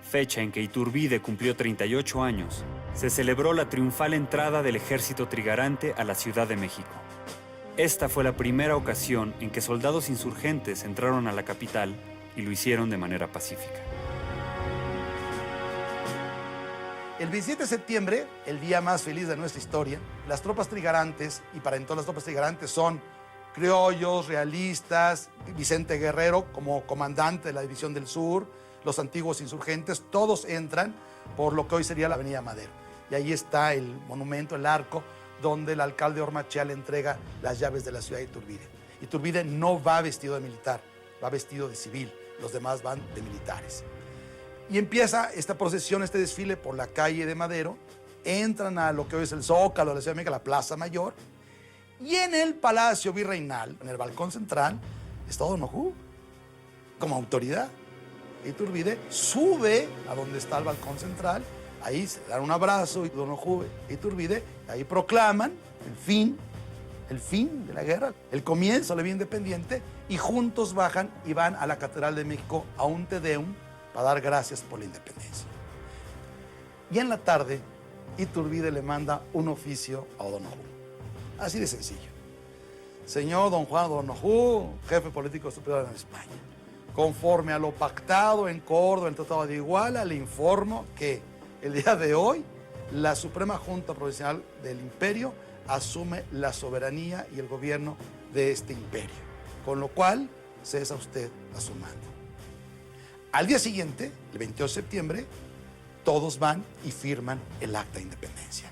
fecha en que Iturbide cumplió 38 años, se celebró la triunfal entrada del ejército trigarante a la Ciudad de México. Esta fue la primera ocasión en que soldados insurgentes entraron a la capital y lo hicieron de manera pacífica. El 27 de septiembre, el día más feliz de nuestra historia, las tropas trigarantes, y para entonces las tropas trigarantes son criollos, realistas, Vicente Guerrero como comandante de la División del Sur, los antiguos insurgentes, todos entran por lo que hoy sería la Avenida Madero. Y ahí está el monumento, el arco, donde el alcalde Ormachea le entrega las llaves de la ciudad de Iturbide. Iturbide no va vestido de militar, va vestido de civil, los demás van de militares. Y empieza esta procesión, este desfile por la calle de Madero, entran a lo que hoy es el Zócalo de la Ciudad de México, la Plaza Mayor, y en el Palacio Virreinal, en el balcón central, está O'Donojú como autoridad. Iturbide sube a donde está el balcón central, ahí se dan un abrazo, O'Donojú e Iturbide, ahí proclaman el fin el fin de la guerra, el comienzo de la vida independiente, y juntos bajan y van a la Catedral de México a un Te Deum para dar gracias por la independencia. Y en la tarde, Iturbide le manda un oficio a O'Donoghue. Así de sencillo. Señor don Juan O'Donoghue, jefe político superior en España, conforme a lo pactado en Córdoba, en el Tratado de Iguala, le informo que el día de hoy la Suprema Junta Provincial del Imperio asume la soberanía y el gobierno de este imperio, con lo cual cesa usted a su mando. Al día siguiente, el 28 de septiembre, todos van y firman el Acta de Independencia,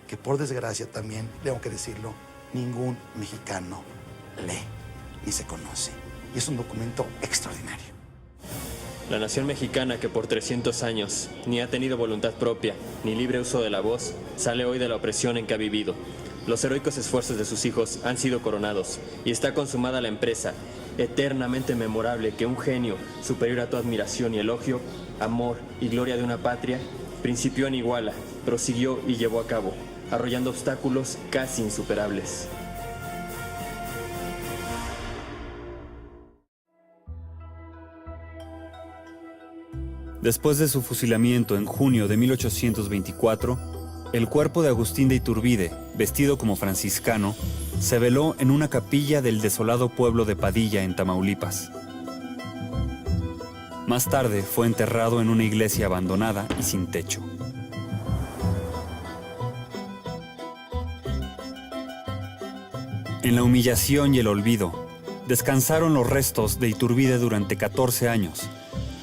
que por desgracia también, tengo que decirlo, ningún mexicano lee ni se conoce. Y es un documento extraordinario. La nación mexicana, que por 300 años ni ha tenido voluntad propia, ni libre uso de la voz, sale hoy de la opresión en que ha vivido. Los heroicos esfuerzos de sus hijos han sido coronados, y está consumada la empresa, eternamente memorable, que un genio, superior a tu admiración y elogio, amor y gloria de una patria, principió en Iguala, prosiguió y llevó a cabo, arrollando obstáculos casi insuperables. Después de su fusilamiento en junio de 1824, el cuerpo de Agustín de Iturbide, vestido como franciscano, se veló en una capilla del desolado pueblo de Padilla, en Tamaulipas. Más tarde fue enterrado en una iglesia abandonada y sin techo. En la humillación y el olvido, descansaron los restos de Iturbide durante 14 años,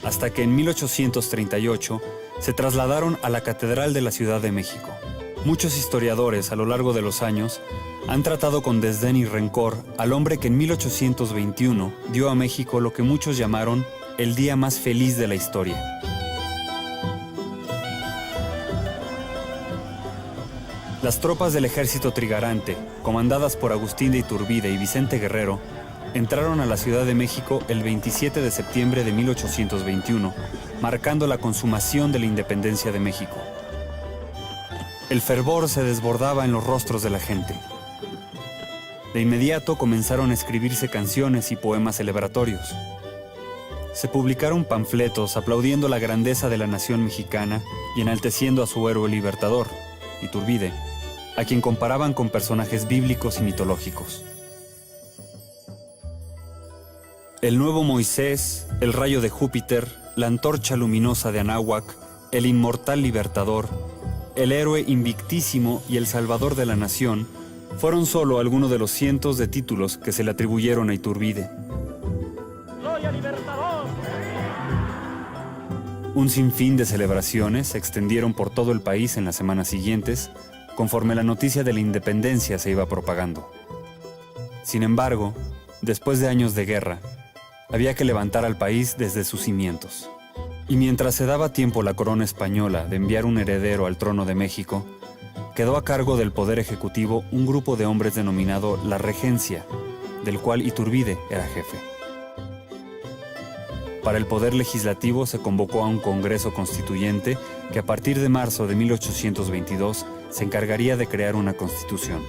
hasta que en 1838 se trasladaron a la Catedral de la Ciudad de México. Muchos historiadores a lo largo de los años han tratado con desdén y rencor al hombre que en 1821 dio a México lo que muchos llamaron el día más feliz de la historia. Las tropas del ejército trigarante, comandadas por Agustín de Iturbide y Vicente Guerrero, entraron a la Ciudad de México el 27 de septiembre de 1821, marcando la consumación de la independencia de México. El fervor se desbordaba en los rostros de la gente. De inmediato comenzaron a escribirse canciones y poemas celebratorios. Se publicaron panfletos aplaudiendo la grandeza de la nación mexicana y enalteciendo a su héroe libertador, Iturbide, a quien comparaban con personajes bíblicos y mitológicos. El nuevo Moisés, el rayo de Júpiter, la antorcha luminosa de Anáhuac, el inmortal libertador, el héroe invictísimo y el salvador de la nación fueron solo algunos de los cientos de títulos que se le atribuyeron a Iturbide. ¡Gloria libertador! Un sinfín de celebraciones se extendieron por todo el país en las semanas siguientes, conforme la noticia de la independencia se iba propagando. Sin embargo, después de años de guerra, había que levantar al país desde sus cimientos. Y mientras se daba tiempo la corona española de enviar un heredero al trono de México, quedó a cargo del Poder Ejecutivo un grupo de hombres denominado la Regencia, del cual Iturbide era jefe. Para el Poder Legislativo se convocó a un Congreso Constituyente que a partir de marzo de 1822 se encargaría de crear una constitución.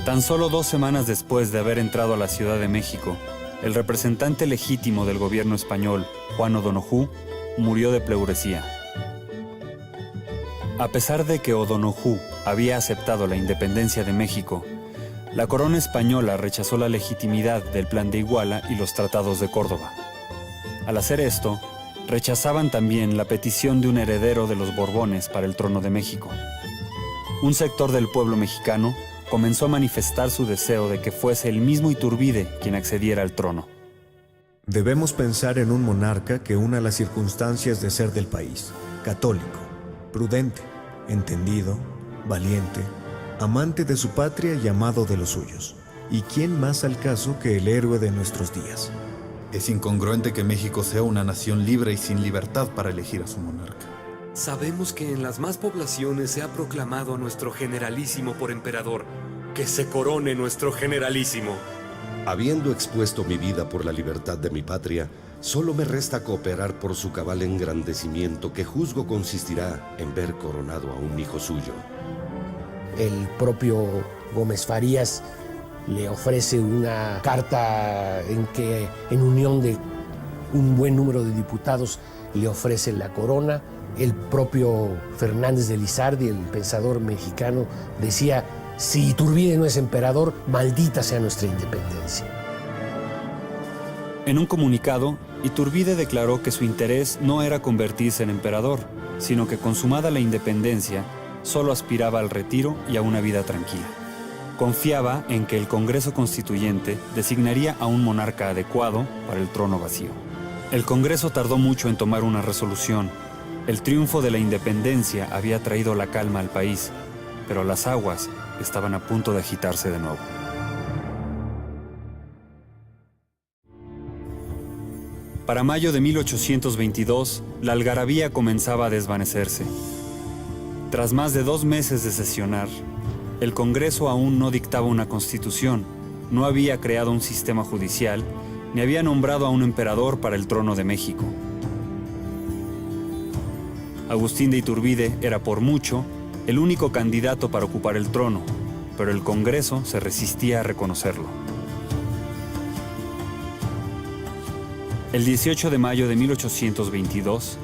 Tan solo 2 semanas después de haber entrado a la Ciudad de México, el representante legítimo del gobierno español, Juan O'Donoghue, murió de pleuresía. A pesar de que O'Donoghue había aceptado la independencia de México, la corona española rechazó la legitimidad del Plan de Iguala y los tratados de Córdoba. Al hacer esto, rechazaban también la petición de un heredero de los Borbones para el trono de México. Un sector del pueblo mexicano comenzó a manifestar su deseo de que fuese el mismo Iturbide quien accediera al trono. Debemos pensar en un monarca que una las circunstancias de ser del país, católico, prudente, entendido, valiente, amante de su patria y amado de los suyos. ¿Y quién más al caso que el héroe de nuestros días? Es incongruente que México sea una nación libre y sin libertad para elegir a su monarca. Sabemos que en las más poblaciones se ha proclamado a nuestro generalísimo por emperador. Que se corone nuestro generalísimo. Habiendo expuesto mi vida por la libertad de mi patria, solo me resta cooperar por su cabal engrandecimiento, que juzgo consistirá en ver coronado a un hijo suyo. El propio Gómez Farías le ofrece una carta en que, en unión de un buen número de diputados, le ofrece la corona. El propio Fernández de Lizardi, el pensador mexicano, decía: si Iturbide no es emperador, maldita sea nuestra independencia. En un comunicado, Iturbide declaró que su interés no era convertirse en emperador, sino que, consumada la independencia, solo aspiraba al retiro y a una vida tranquila. Confiaba en que el Congreso Constituyente designaría a un monarca adecuado para el trono vacío. El Congreso tardó mucho en tomar una resolución. El triunfo de la independencia había traído la calma al país, pero las aguas estaban a punto de agitarse de nuevo. Para mayo de 1822, la algarabía comenzaba a desvanecerse. Tras más de 2 meses de sesionar, el Congreso aún no dictaba una constitución, no había creado un sistema judicial, ni había nombrado a un emperador para el trono de México. Agustín de Iturbide era por mucho el único candidato para ocupar el trono, pero el Congreso se resistía a reconocerlo. El 18 de mayo de 1822,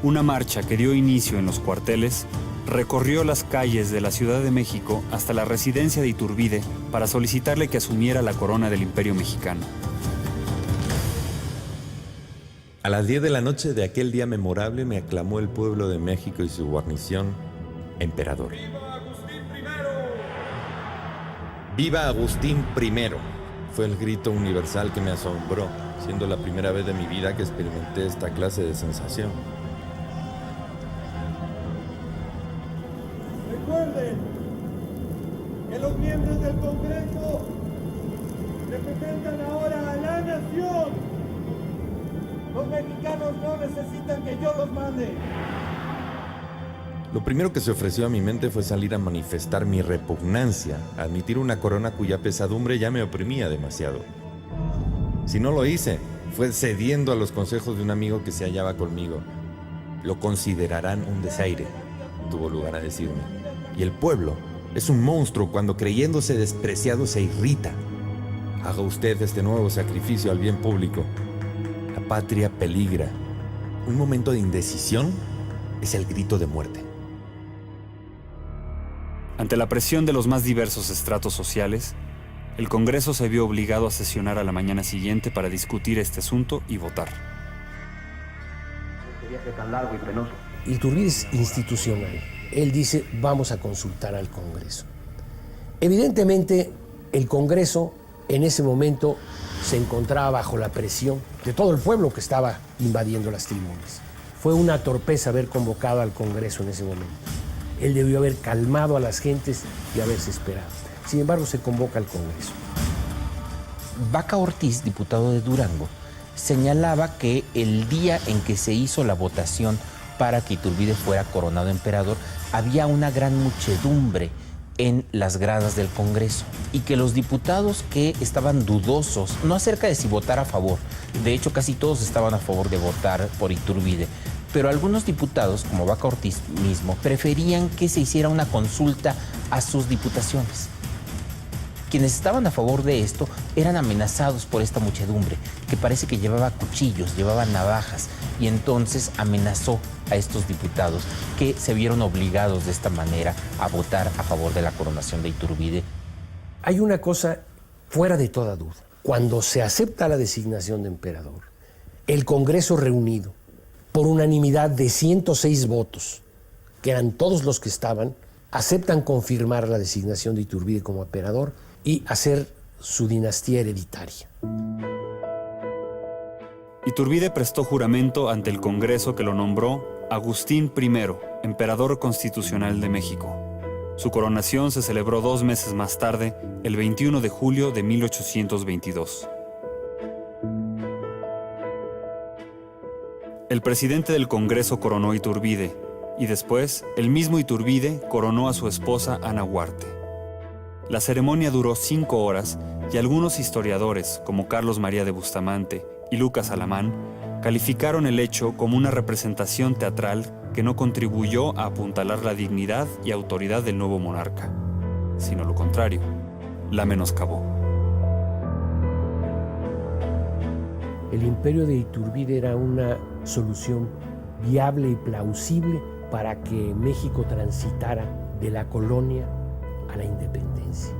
una marcha que dio inicio en los cuarteles recorrió las calles de la Ciudad de México hasta la residencia de Iturbide para solicitarle que asumiera la corona del Imperio Mexicano. A las 10 de la noche de aquel día memorable me aclamó el pueblo de México y su guarnición emperador. ¡Viva Agustín I! Fue el grito universal que me asombró, siendo la primera vez de mi vida que experimenté esta clase de sensación. Recuerden que los miembros del Congreso representan ahora a la nación. Los mexicanos no necesitan que yo los mande. Lo primero que se ofreció a mi mente fue salir a manifestar mi repugnancia a admitir una corona cuya pesadumbre ya me oprimía demasiado. Si no lo hice, fue cediendo a los consejos de un amigo que se hallaba conmigo. Lo considerarán un desaire, tuvo lugar a decirme. Y el pueblo es un monstruo cuando, creyéndose despreciado, se irrita. Haga usted este nuevo sacrificio al bien público. La patria peligra. Un momento de indecisión es el grito de muerte. Ante la presión de los más diversos estratos sociales, el Congreso se vio obligado a sesionar a la mañana siguiente para discutir este asunto y votar. Este viaje tan largo y penoso. Iturbide es institucional. Él dice: vamos a consultar al Congreso. Evidentemente, el Congreso en ese momento se encontraba bajo la presión de todo el pueblo que estaba invadiendo las tribunas. Fue una torpeza haber convocado al Congreso en ese momento. Él debió haber calmado a las gentes y haberse esperado. Sin embargo, se convoca al Congreso. Vaca Ortiz, diputado de Durango, señalaba que el día en que se hizo la votación para que Iturbide fuera coronado emperador, había una gran muchedumbre en las gradas del Congreso y que los diputados que estaban dudosos, no acerca de si votar a favor, de hecho casi todos estaban a favor de votar por Iturbide, pero algunos diputados, como Vaca Ortiz mismo, preferían que se hiciera una consulta a sus diputaciones. Quienes estaban a favor de esto eran amenazados por esta muchedumbre, que parece que llevaba cuchillos, llevaba navajas, y entonces amenazó a estos diputados que se vieron obligados de esta manera a votar a favor de la coronación de Iturbide. Hay una cosa fuera de toda duda. Cuando se acepta la designación de emperador, el Congreso reunido, por unanimidad de 106 votos, que eran todos los que estaban, aceptan confirmar la designación de Iturbide como emperador y hacer su dinastía hereditaria. Iturbide prestó juramento ante el Congreso que lo nombró Agustín I, emperador constitucional de México. Su coronación se celebró 2 meses más tarde, el 21 de julio de 1822. El presidente del Congreso coronó a Iturbide, y después, el mismo Iturbide coronó a su esposa Ana Huarte. La ceremonia duró 5 horas y algunos historiadores, como Carlos María de Bustamante y Lucas Alamán, calificaron el hecho como una representación teatral que no contribuyó a apuntalar la dignidad y autoridad del nuevo monarca. sino lo contrario, la menoscabó. El imperio de Iturbide era una solución viable y plausible para que México transitara de la colonia a la independencia.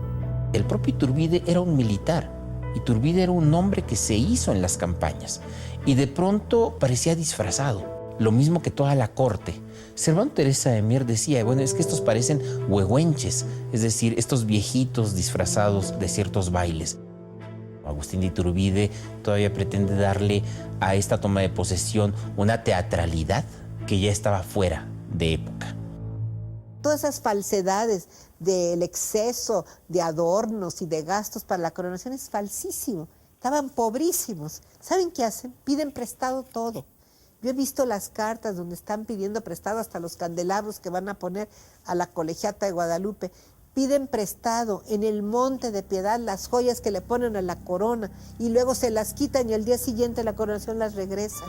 El propio Iturbide era un militar. Iturbide era un hombre que se hizo en las campañas y de pronto parecía disfrazado, lo mismo que toda la corte. Servando Teresa de Mier decía, bueno, es que estos parecen huehuenches, es decir, estos viejitos disfrazados de ciertos bailes. Agustín de Iturbide todavía pretende darle a esta toma de posesión una teatralidad que ya estaba fuera de época. Todas esas falsedades del exceso de adornos y de gastos para la coronación es falsísimo. Estaban pobrísimos. ¿Saben qué hacen? Piden prestado todo. Yo he visto las cartas donde están pidiendo prestado hasta los candelabros que van a poner a la colegiata de Guadalupe. Piden prestado en el Monte de Piedad las joyas que le ponen a la corona y luego se las quitan y al día siguiente la coronación las regresan.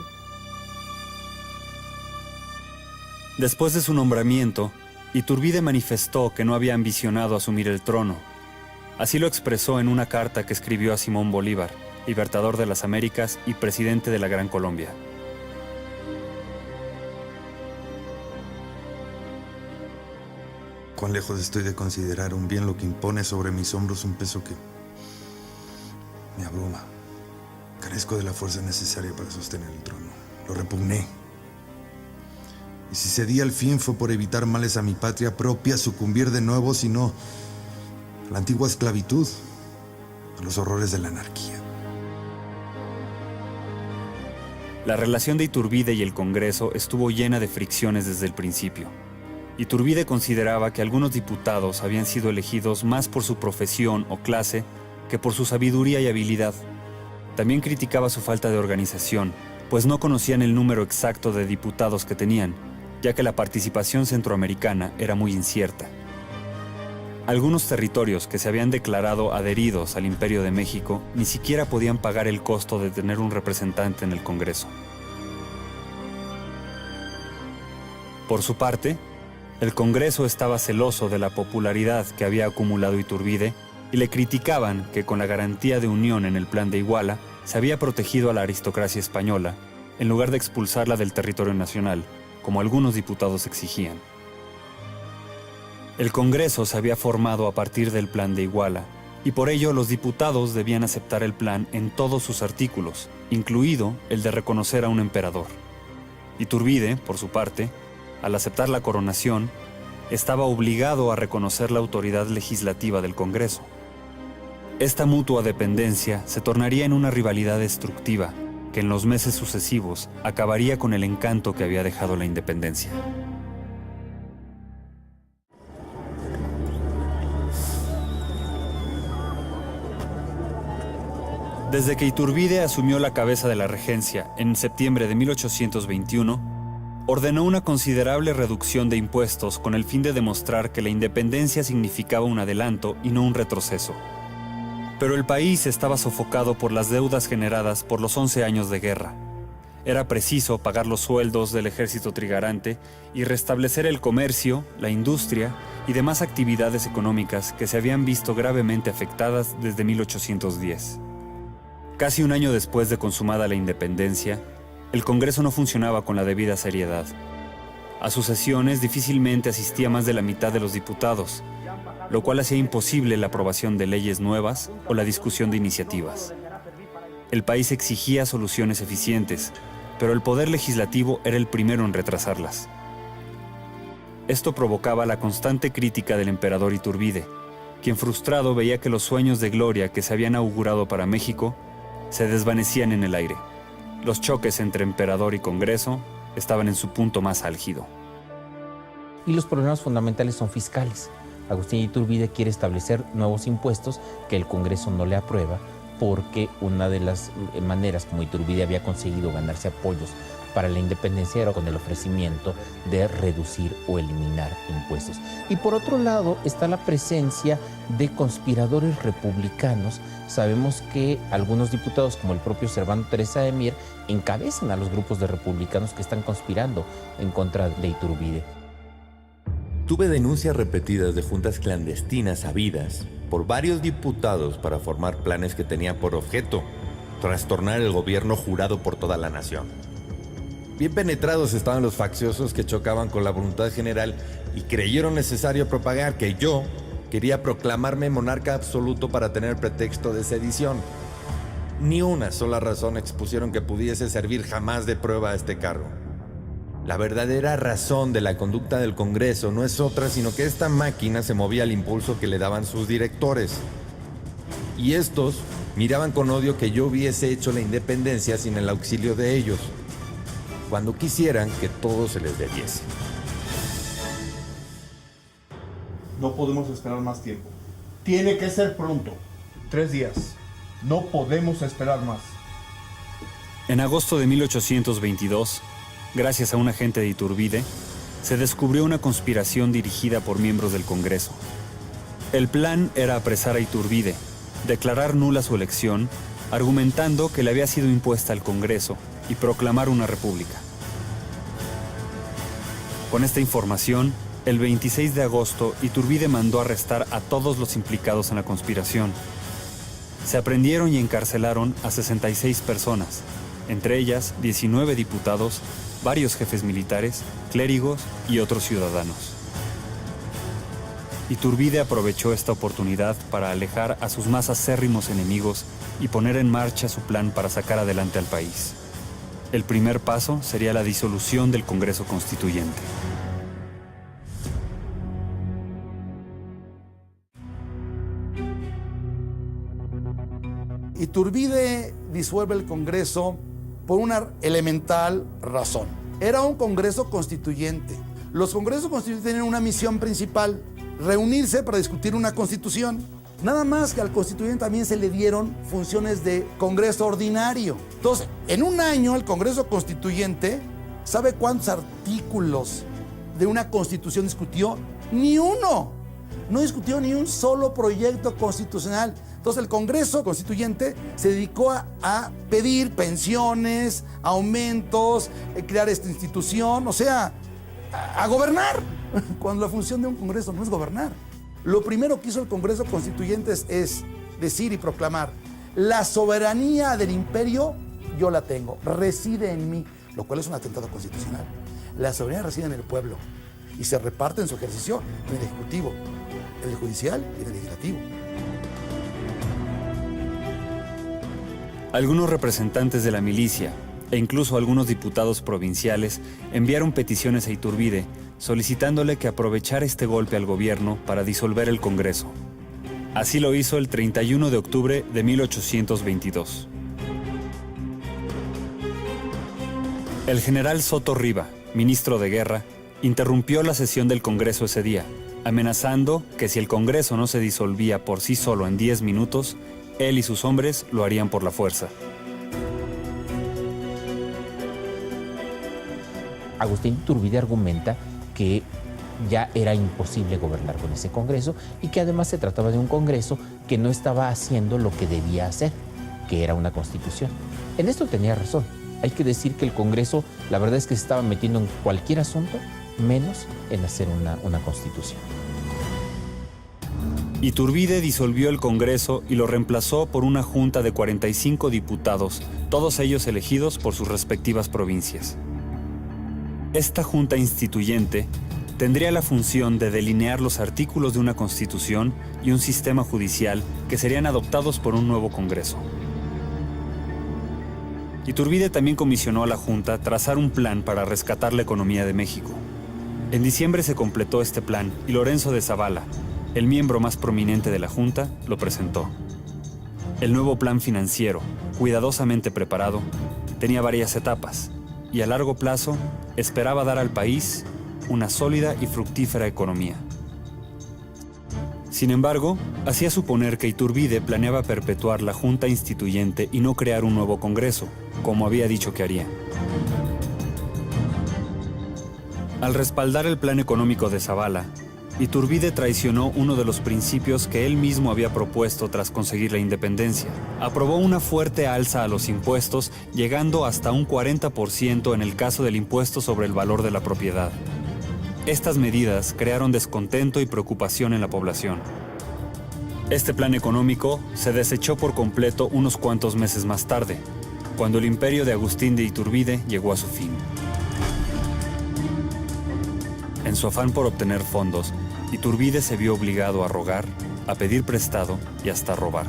Después de su nombramiento, Iturbide manifestó que no había ambicionado asumir el trono. Así lo expresó en una carta que escribió a Simón Bolívar, libertador de las Américas y presidente de la Gran Colombia. Cuán lejos estoy de considerar un bien lo que impone sobre mis hombros un peso que me abruma. Carezco de la fuerza necesaria para sostener el trono. Lo repugné. Y si cedí al fin fue por evitar males a mi patria propia, sucumbir de nuevo, sino a la antigua esclavitud, a los horrores de la anarquía. La relación de Iturbide y el Congreso estuvo llena de fricciones desde el principio. Iturbide consideraba que algunos diputados habían sido elegidos más por su profesión o clase que por su sabiduría y habilidad. También criticaba su falta de organización, pues no conocían el número exacto de diputados que tenían, ya que la participación centroamericana era muy incierta. Algunos territorios que se habían declarado adheridos al Imperio de México ni siquiera podían pagar el costo de tener un representante en el Congreso. Por su parte, el Congreso estaba celoso de la popularidad que había acumulado Iturbide y le criticaban que con la garantía de unión en el Plan de Iguala se había protegido a la aristocracia española en lugar de expulsarla del territorio nacional, como algunos diputados exigían. El Congreso se había formado a partir del Plan de Iguala y por ello los diputados debían aceptar el plan en todos sus artículos, incluido el de reconocer a un emperador. Iturbide, por su parte, al aceptar la coronación, estaba obligado a reconocer la autoridad legislativa del Congreso. Esta mutua dependencia se tornaría en una rivalidad destructiva que en los meses sucesivos acabaría con el encanto que había dejado la independencia. Desde que Iturbide asumió la cabeza de la regencia en septiembre de 1821, ordenó una considerable reducción de impuestos con el fin de demostrar que la independencia significaba un adelanto y no un retroceso. Pero el país estaba sofocado por las deudas generadas por los 11 años de guerra. Era preciso pagar los sueldos del ejército trigarante y restablecer el comercio, la industria y demás actividades económicas que se habían visto gravemente afectadas desde 1810. Casi un año después de consumada la independencia, el Congreso no funcionaba con la debida seriedad. A sus sesiones difícilmente asistía más de la mitad de los diputados, lo cual hacía imposible la aprobación de leyes nuevas o la discusión de iniciativas. El país exigía soluciones eficientes, pero el poder legislativo era el primero en retrasarlas. Esto provocaba la constante crítica del emperador Iturbide, quien frustrado veía que los sueños de gloria que se habían augurado para México se desvanecían en el aire. Los choques entre emperador y Congreso estaban en su punto más álgido. Y los problemas fundamentales son fiscales. Agustín Iturbide quiere establecer nuevos impuestos que el Congreso no le aprueba porque una de las maneras como Iturbide había conseguido ganarse apoyos para la independencia era con el ofrecimiento de reducir o eliminar impuestos. Y por otro lado está la presencia de conspiradores republicanos. Sabemos que algunos diputados, como el propio Servando Teresa de Mier, encabezan a los grupos de republicanos que están conspirando en contra de Iturbide. Tuve denuncias repetidas de juntas clandestinas habidas por varios diputados para formar planes que tenían por objeto trastornar el gobierno jurado por toda la nación. Bien penetrados estaban los facciosos que chocaban con la voluntad general y creyeron necesario propagar que yo quería proclamarme monarca absoluto para tener pretexto de sedición. Ni una sola razón expusieron que pudiese servir jamás de prueba a este cargo. La verdadera razón de la conducta del Congreso no es otra sino que esta máquina se movía al impulso que le daban sus directores. Y estos miraban con odio que yo hubiese hecho la independencia sin el auxilio de ellos, cuando quisieran que todo se les debiese. No podemos esperar más tiempo. Tiene que ser pronto. 3 días. No podemos esperar más. En agosto de 1822, gracias a un agente de Iturbide, se descubrió una conspiración dirigida por miembros del Congreso. El plan era apresar a Iturbide, declarar nula su elección, argumentando que le había sido impuesta al Congreso y proclamar una república. Con esta información, el 26 de agosto, Iturbide mandó arrestar a todos los implicados en la conspiración. Se aprendieron y encarcelaron a 66 personas, entre ellas 19 diputados, varios jefes militares, clérigos y otros ciudadanos. Iturbide aprovechó esta oportunidad para alejar a sus más acérrimos enemigos y poner en marcha su plan para sacar adelante al país. El primer paso sería la disolución del Congreso Constituyente. Iturbide disuelve el Congreso por una elemental razón. Era un Congreso Constituyente. Los Congresos Constituyentes tienen una misión principal: reunirse para discutir una constitución. Nada más que al constituyente también se le dieron funciones de Congreso ordinario. Entonces, en un año el Congreso Constituyente, ¿sabe cuántos artículos de una constitución discutió? Ni uno. No discutió ni un solo proyecto constitucional. Entonces el Congreso Constituyente se dedicó a pedir pensiones, aumentos, crear esta institución, o sea, a gobernar, cuando la función de un Congreso no es gobernar. Lo primero que hizo el Congreso Constituyente es decir y proclamar: la soberanía del imperio yo la tengo, reside en mí, lo cual es un atentado constitucional. La soberanía reside en el pueblo y se reparte en su ejercicio en el Ejecutivo, en el Judicial y en el Legislativo. Algunos representantes de la milicia e incluso algunos diputados provinciales enviaron peticiones a Iturbide solicitándole que aprovechara este golpe al gobierno para disolver el Congreso. Así lo hizo el 31 de octubre de 1822. El general Soto Riva, ministro de Guerra, interrumpió la sesión del Congreso ese día, amenazando que si el Congreso no se disolvía por sí solo en 10 minutos, él y sus hombres lo harían por la fuerza. Agustín Iturbide argumenta que ya era imposible gobernar con ese Congreso y que además se trataba de un Congreso que no estaba haciendo lo que debía hacer, que era una constitución. En esto tenía razón. Hay que decir que el Congreso, la verdad es que se estaba metiendo en cualquier asunto, menos en hacer una constitución. Iturbide disolvió el Congreso y lo reemplazó por una junta de 45 diputados, todos ellos elegidos por sus respectivas provincias. Esta junta instituyente tendría la función de delinear los artículos de una constitución y un sistema judicial que serían adoptados por un nuevo Congreso. Iturbide también comisionó a la Junta trazar un plan para rescatar la economía de México. En diciembre se completó este plan y Lorenzo de Zavala, el miembro más prominente de la Junta, lo presentó. El nuevo plan financiero, cuidadosamente preparado, tenía varias etapas y a largo plazo esperaba dar al país una sólida y fructífera economía. Sin embargo, hacía suponer que Iturbide planeaba perpetuar la Junta Instituyente y no crear un nuevo Congreso, como había dicho que haría. Al respaldar el plan económico de Zavala, Iturbide traicionó uno de los principios que él mismo había propuesto tras conseguir la independencia. Aprobó una fuerte alza a los impuestos, llegando hasta un 40% en el caso del impuesto sobre el valor de la propiedad. estas medidas crearon descontento y preocupación en la población. Este plan económico se desechó por completo unos cuantos meses más tarde, cuando el imperio de Agustín de Iturbide llegó a su fin. En su afán por obtener fondos, Iturbide se vio obligado a rogar, a pedir prestado y hasta a robar.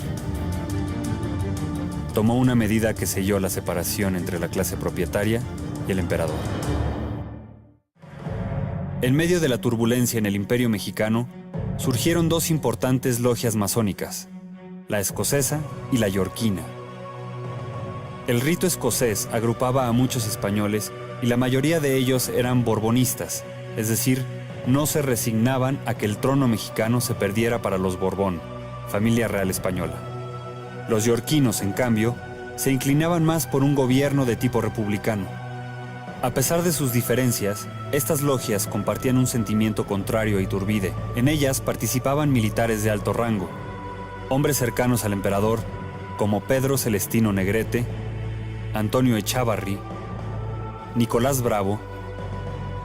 Tomó una medida que selló la separación entre la clase propietaria y el emperador. En medio de la turbulencia en el Imperio Mexicano, surgieron dos importantes logias masónicas, la escocesa y la yorquina. El rito escocés agrupaba a muchos españoles y la mayoría de ellos eran borbonistas, es decir, no se resignaban a que el trono mexicano se perdiera para los Borbón, familia real española. Los yorquinos, en cambio, se inclinaban más por un gobierno de tipo republicano. A pesar de sus diferencias, estas logias compartían un sentimiento contrario a Iturbide. En ellas participaban militares de alto rango, hombres cercanos al emperador, como Pedro Celestino Negrete, Antonio Echavarri, Nicolás Bravo,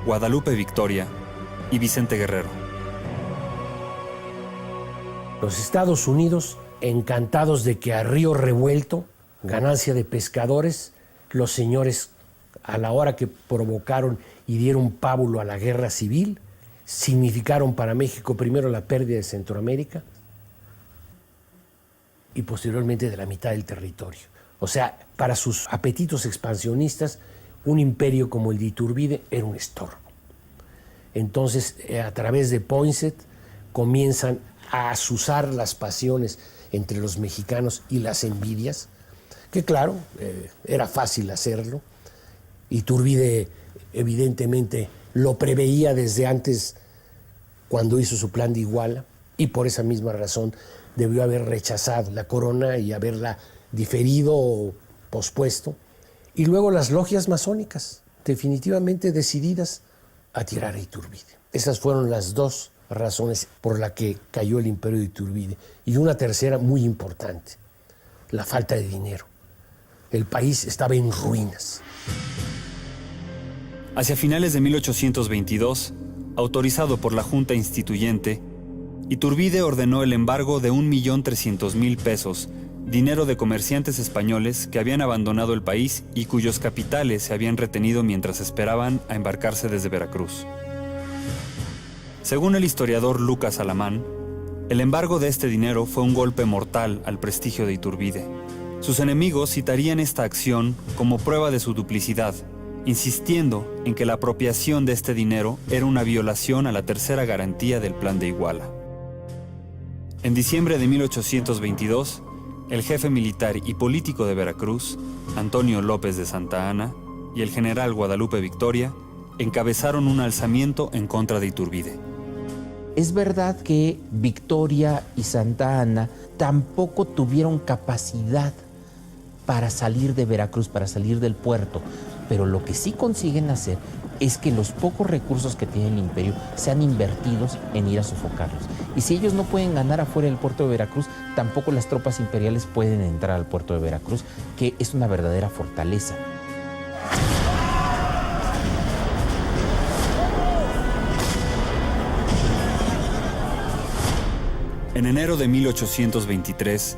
Guadalupe Victoria y Vicente Guerrero. Los Estados Unidos, encantados de que a río revuelto, ganancia de pescadores, los señores, a la hora que provocaron y dieron pábulo a la guerra civil, significaron para México primero la pérdida de Centroamérica y posteriormente de la mitad del territorio. O sea, para sus apetitos expansionistas, un imperio como el de Iturbide era un estorbo. Entonces, a través de Poinsett, comienzan a azuzar las pasiones entre los mexicanos y las envidias, que claro, era fácil hacerlo. Iturbide evidentemente lo preveía desde antes cuando hizo su plan de Iguala y por esa misma razón debió haber rechazado la corona y haberla diferido o pospuesto. Y luego las logias masónicas, definitivamente decididas a tirar a Iturbide. Esas fueron las dos razones por las que cayó el imperio de Iturbide. Y una tercera muy importante, la falta de dinero. El país estaba en ruinas. Hacia finales de 1822, autorizado por la Junta Instituyente, Iturbide ordenó el embargo de 1.300.000 pesos, dinero de comerciantes españoles que habían abandonado el país y cuyos capitales se habían retenido mientras esperaban a embarcarse desde Veracruz. Según el historiador Lucas Alamán, el embargo de este dinero fue un golpe mortal al prestigio de Iturbide. Sus enemigos citarían esta acción como prueba de su duplicidad, insistiendo en que la apropiación de este dinero era una violación a la tercera garantía del Plan de Iguala. En diciembre de 1822, el jefe militar y político de Veracruz, Antonio López de Santa Anna, y el general Guadalupe Victoria encabezaron un alzamiento en contra de Iturbide. Es verdad que Victoria y Santa Anna tampoco tuvieron capacidad para salir de Veracruz, para salir del puerto, pero lo que sí consiguen hacer es que los pocos recursos que tiene el imperio sean invertidos en ir a sofocarlos. Y si ellos no pueden ganar afuera del puerto de Veracruz, tampoco las tropas imperiales pueden entrar al puerto de Veracruz, que es una verdadera fortaleza. En enero de 1823,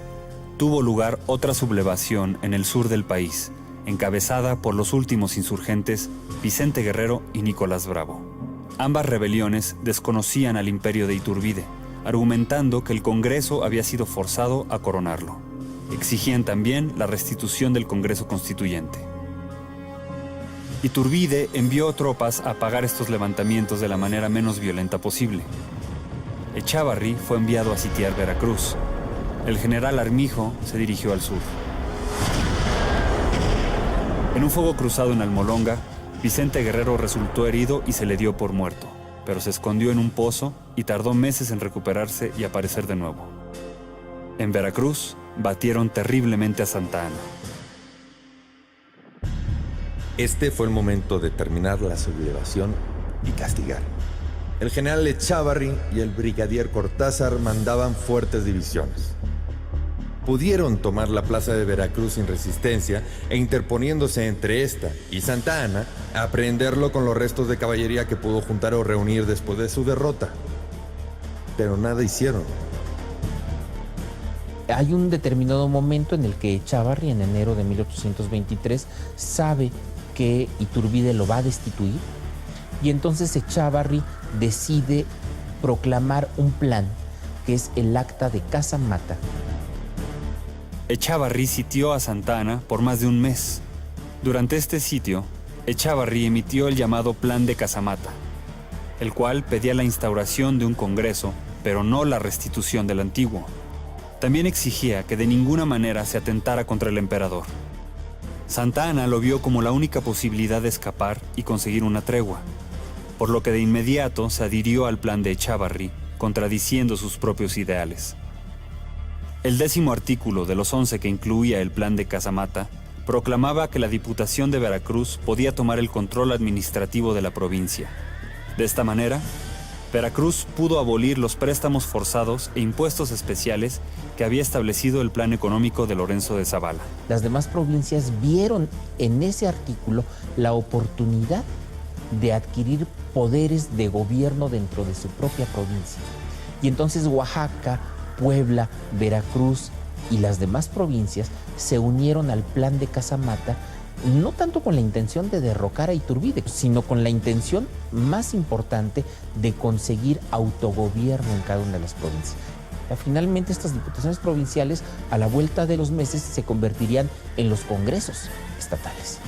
tuvo lugar otra sublevación en el sur del país, encabezada por los últimos insurgentes Vicente Guerrero y Nicolás Bravo. Ambas rebeliones desconocían al imperio de Iturbide, argumentando que el Congreso había sido forzado a coronarlo. Exigían también la restitución del Congreso Constituyente. Iturbide envió tropas a apagar estos levantamientos de la manera menos violenta posible. Echavarri fue enviado a sitiar Veracruz. El general Armijo se dirigió al sur. En un fuego cruzado en Almolonga, Vicente Guerrero resultó herido y se le dio por muerto, pero se escondió en un pozo y tardó meses en recuperarse y aparecer de nuevo. En Veracruz, batieron terriblemente a Santa Anna. Este fue el momento de terminar la sublevación y castigar. El general Echavarri y el brigadier Cortázar mandaban fuertes divisiones. pudieron tomar la plaza de Veracruz sin resistencia e interponiéndose entre esta y Santa Ana, aprehenderlo con los restos de caballería que pudo juntar o reunir después de su derrota. Pero nada hicieron. Hay un determinado momento en el que Echávarri, en enero de 1823, sabe que Iturbide lo va a destituir, y entonces Echávarri decide proclamar un plan, que es el Acta de Casamata. Echávarri sitió a Santa Ana por más de un mes. Durante este sitio, Echávarri emitió el llamado Plan de Casamata, el cual pedía la instauración de un congreso, pero no la restitución del antiguo. También exigía que de ninguna manera se atentara contra el emperador. Santa Ana lo vio como la única posibilidad de escapar y conseguir una tregua, por lo que de inmediato se adhirió al plan de Echávarri, contradiciendo sus propios ideales. El 10º artículo de los 11 que incluía el plan de Casamata proclamaba que la Diputación de Veracruz podía tomar el control administrativo de la provincia. De esta manera, Veracruz pudo abolir los préstamos forzados e impuestos especiales que había establecido el plan económico de Lorenzo de Zavala. Las demás provincias vieron en ese artículo la oportunidad de adquirir poderes de gobierno dentro de su propia provincia. Y entonces Oaxaca, Puebla, Veracruz y las demás provincias se unieron al plan de Casamata, no tanto con la intención de derrocar a Iturbide, sino con la intención más importante de conseguir autogobierno en cada una de las provincias. Finalmente, estas diputaciones provinciales, a la vuelta de los meses, se convertirían en los congresos estatales.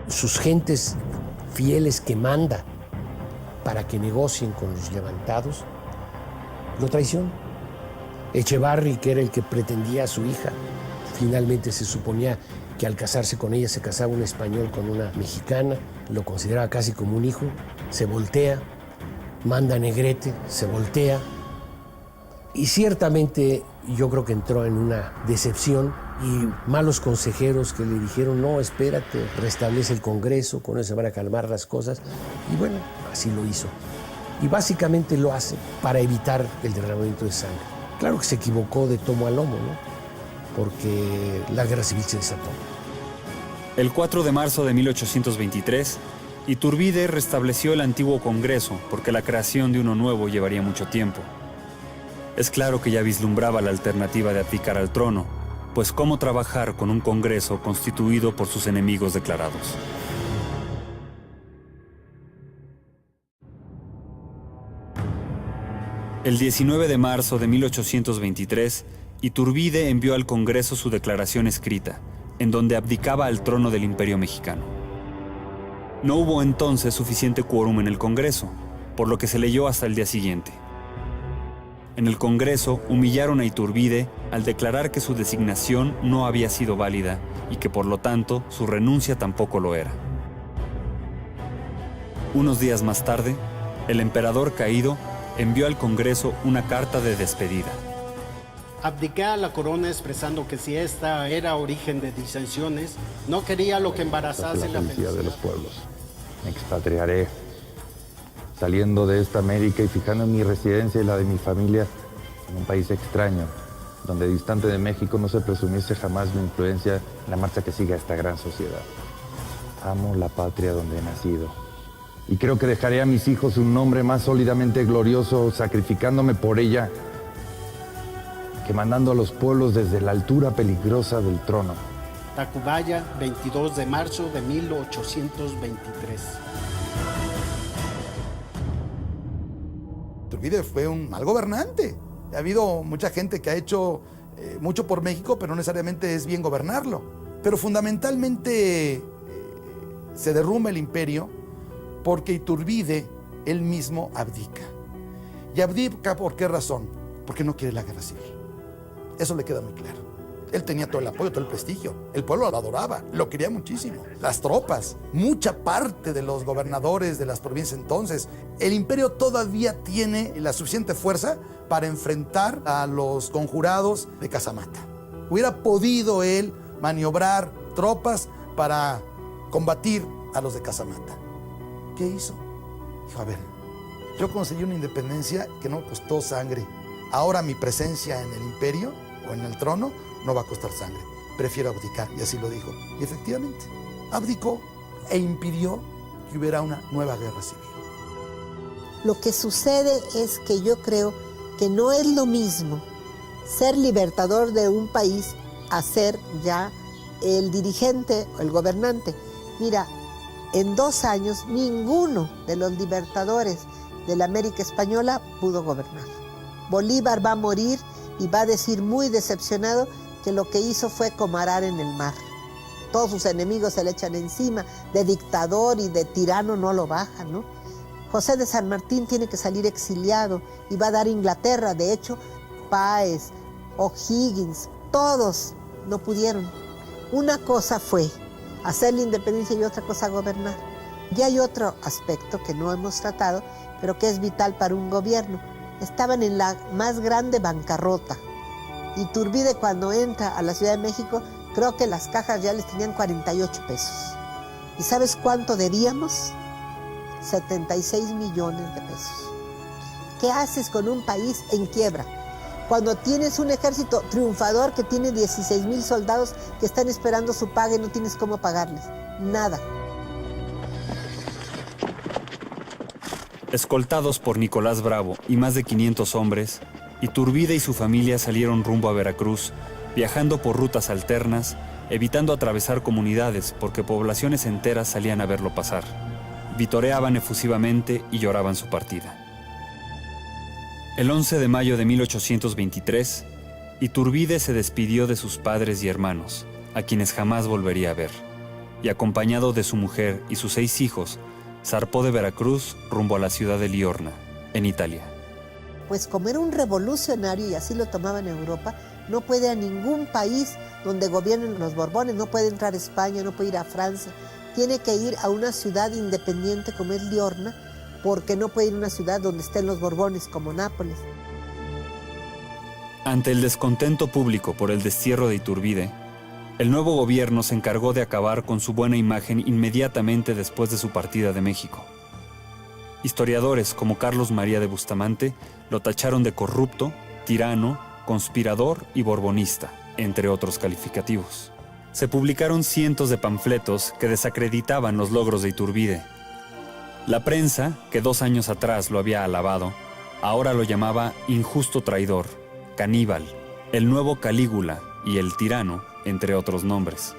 Sus gentes fieles que manda para que negocien con los levantados, lo traicionan. Echevarri, que era el que pretendía a su hija, finalmente se suponía que al casarse con ella se casaba un español con una mexicana, lo consideraba casi como un hijo, se voltea, manda a Negrete, se voltea, y ciertamente yo creo que entró en una decepción y malos consejeros que le dijeron, no, espérate, restablece el Congreso, con eso se van a calmar las cosas, y bueno, así lo hizo. Y básicamente lo hace para evitar el derramamiento de sangre. Claro que se equivocó de tomo a lomo, ¿no? Porque la guerra civil se desató. El 4 de marzo de 1823, Iturbide restableció el antiguo Congreso porque la creación de uno nuevo llevaría mucho tiempo. Es claro que ya vislumbraba la alternativa de abdicar al trono, pues cómo trabajar con un Congreso constituido por sus enemigos declarados. El 19 de marzo de 1823, Iturbide envió al Congreso su declaración escrita, en donde abdicaba al trono del Imperio Mexicano. No hubo entonces suficiente quórum en el Congreso, por lo que se leyó hasta el día siguiente. En el Congreso humillaron a Iturbide al declarar que su designación no había sido válida y que por lo tanto su renuncia tampoco lo era. Unos días más tarde, el emperador caído envió al Congreso una carta de despedida. Abdiqué a la corona expresando que si esta era origen de disensiones, no quería lo que embarazase la felicidad de los pueblos. Me expatriaré, saliendo de esta América y fijando mi residencia y la de mi familia en un país extraño, donde distante de México no se presumiese jamás mi influencia en la marcha que sigue a esta gran sociedad. Amo la patria donde he nacido y creo que dejaré a mis hijos un nombre más sólidamente glorioso sacrificándome por ella que mandando a los pueblos desde la altura peligrosa del trono. Tacubaya, 22 de marzo de 1823. Iturbide fue un mal gobernante. Ha habido mucha gente que ha hecho mucho por México, pero no necesariamente es bien gobernarlo. Pero fundamentalmente se derrumba el imperio porque Iturbide él mismo abdica. ¿Y abdica por qué razón? Porque no quiere la guerra civil. Eso le queda muy claro. Él tenía todo el apoyo, todo el prestigio. El pueblo lo adoraba, lo quería muchísimo. Las tropas, mucha parte de los gobernadores de las provincias entonces. El imperio todavía tiene la suficiente fuerza para enfrentar a los conjurados de Casamata. Hubiera podido él maniobrar tropas para combatir a los de Casamata. ¿Qué hizo? Dijo, a ver, yo conseguí una independencia que no costó sangre. Ahora mi presencia en el imperio o en el trono no va a costar sangre. Prefiero abdicar, y así lo dijo. Y efectivamente, abdicó e impidió que hubiera una nueva guerra civil. Lo que sucede es que yo creo que no es lo mismo ser libertador de un país a ser ya el dirigente o el gobernante. Mira, en 2 años ninguno de los libertadores de la América Española pudo gobernar. Bolívar va a morir y va a decir muy decepcionado que lo que hizo fue como arar en el mar. Todos sus enemigos se le echan encima, de dictador y de tirano no lo bajan, ¿no? José de San Martín tiene que salir exiliado y va a dar Inglaterra. De hecho, Páez, O'Higgins, todos no pudieron. Una cosa fue hacer la independencia y otra cosa gobernar. Y hay otro aspecto que no hemos tratado, pero que es vital para un gobierno. Estaban en la más grande bancarrota. Iturbide, cuando entra a la Ciudad de México, creo que las cajas reales tenían 48 pesos. ¿Y sabes cuánto debíamos? 76 millones de pesos. ¿Qué haces con un país en quiebra? Cuando tienes un ejército triunfador que tiene 16,000 soldados que están esperando su paga y no tienes cómo pagarles. Nada. Escoltados por Nicolás Bravo y más de 500 hombres, Iturbide y su familia salieron rumbo a Veracruz, viajando por rutas alternas, evitando atravesar comunidades porque poblaciones enteras salían a verlo pasar. Vitoreaban efusivamente y lloraban su partida. El 11 de mayo de 1823, Iturbide se despidió de sus padres y hermanos, a quienes jamás volvería a ver, y acompañado de su mujer y sus 6 hijos, zarpó de Veracruz rumbo a la ciudad de Liorna, en Italia. Pues como era un revolucionario y así lo tomaban en Europa, no puede ir a ningún país donde gobiernen los Borbones, no puede entrar a España, no puede ir a Francia. Tiene que ir a una ciudad independiente como es Liorna, porque no puede ir a una ciudad donde estén los Borbones como Nápoles. Ante el descontento público por el destierro de Iturbide, el nuevo gobierno se encargó de acabar con su buena imagen inmediatamente después de su partida de México. Historiadores como Carlos María de Bustamante lo tacharon de corrupto, tirano, conspirador y borbonista, entre otros calificativos. Se publicaron cientos de panfletos que desacreditaban los logros de Iturbide. La prensa, que 2 años atrás lo había alabado, ahora lo llamaba injusto traidor, caníbal, el nuevo Calígula y el tirano, entre otros nombres.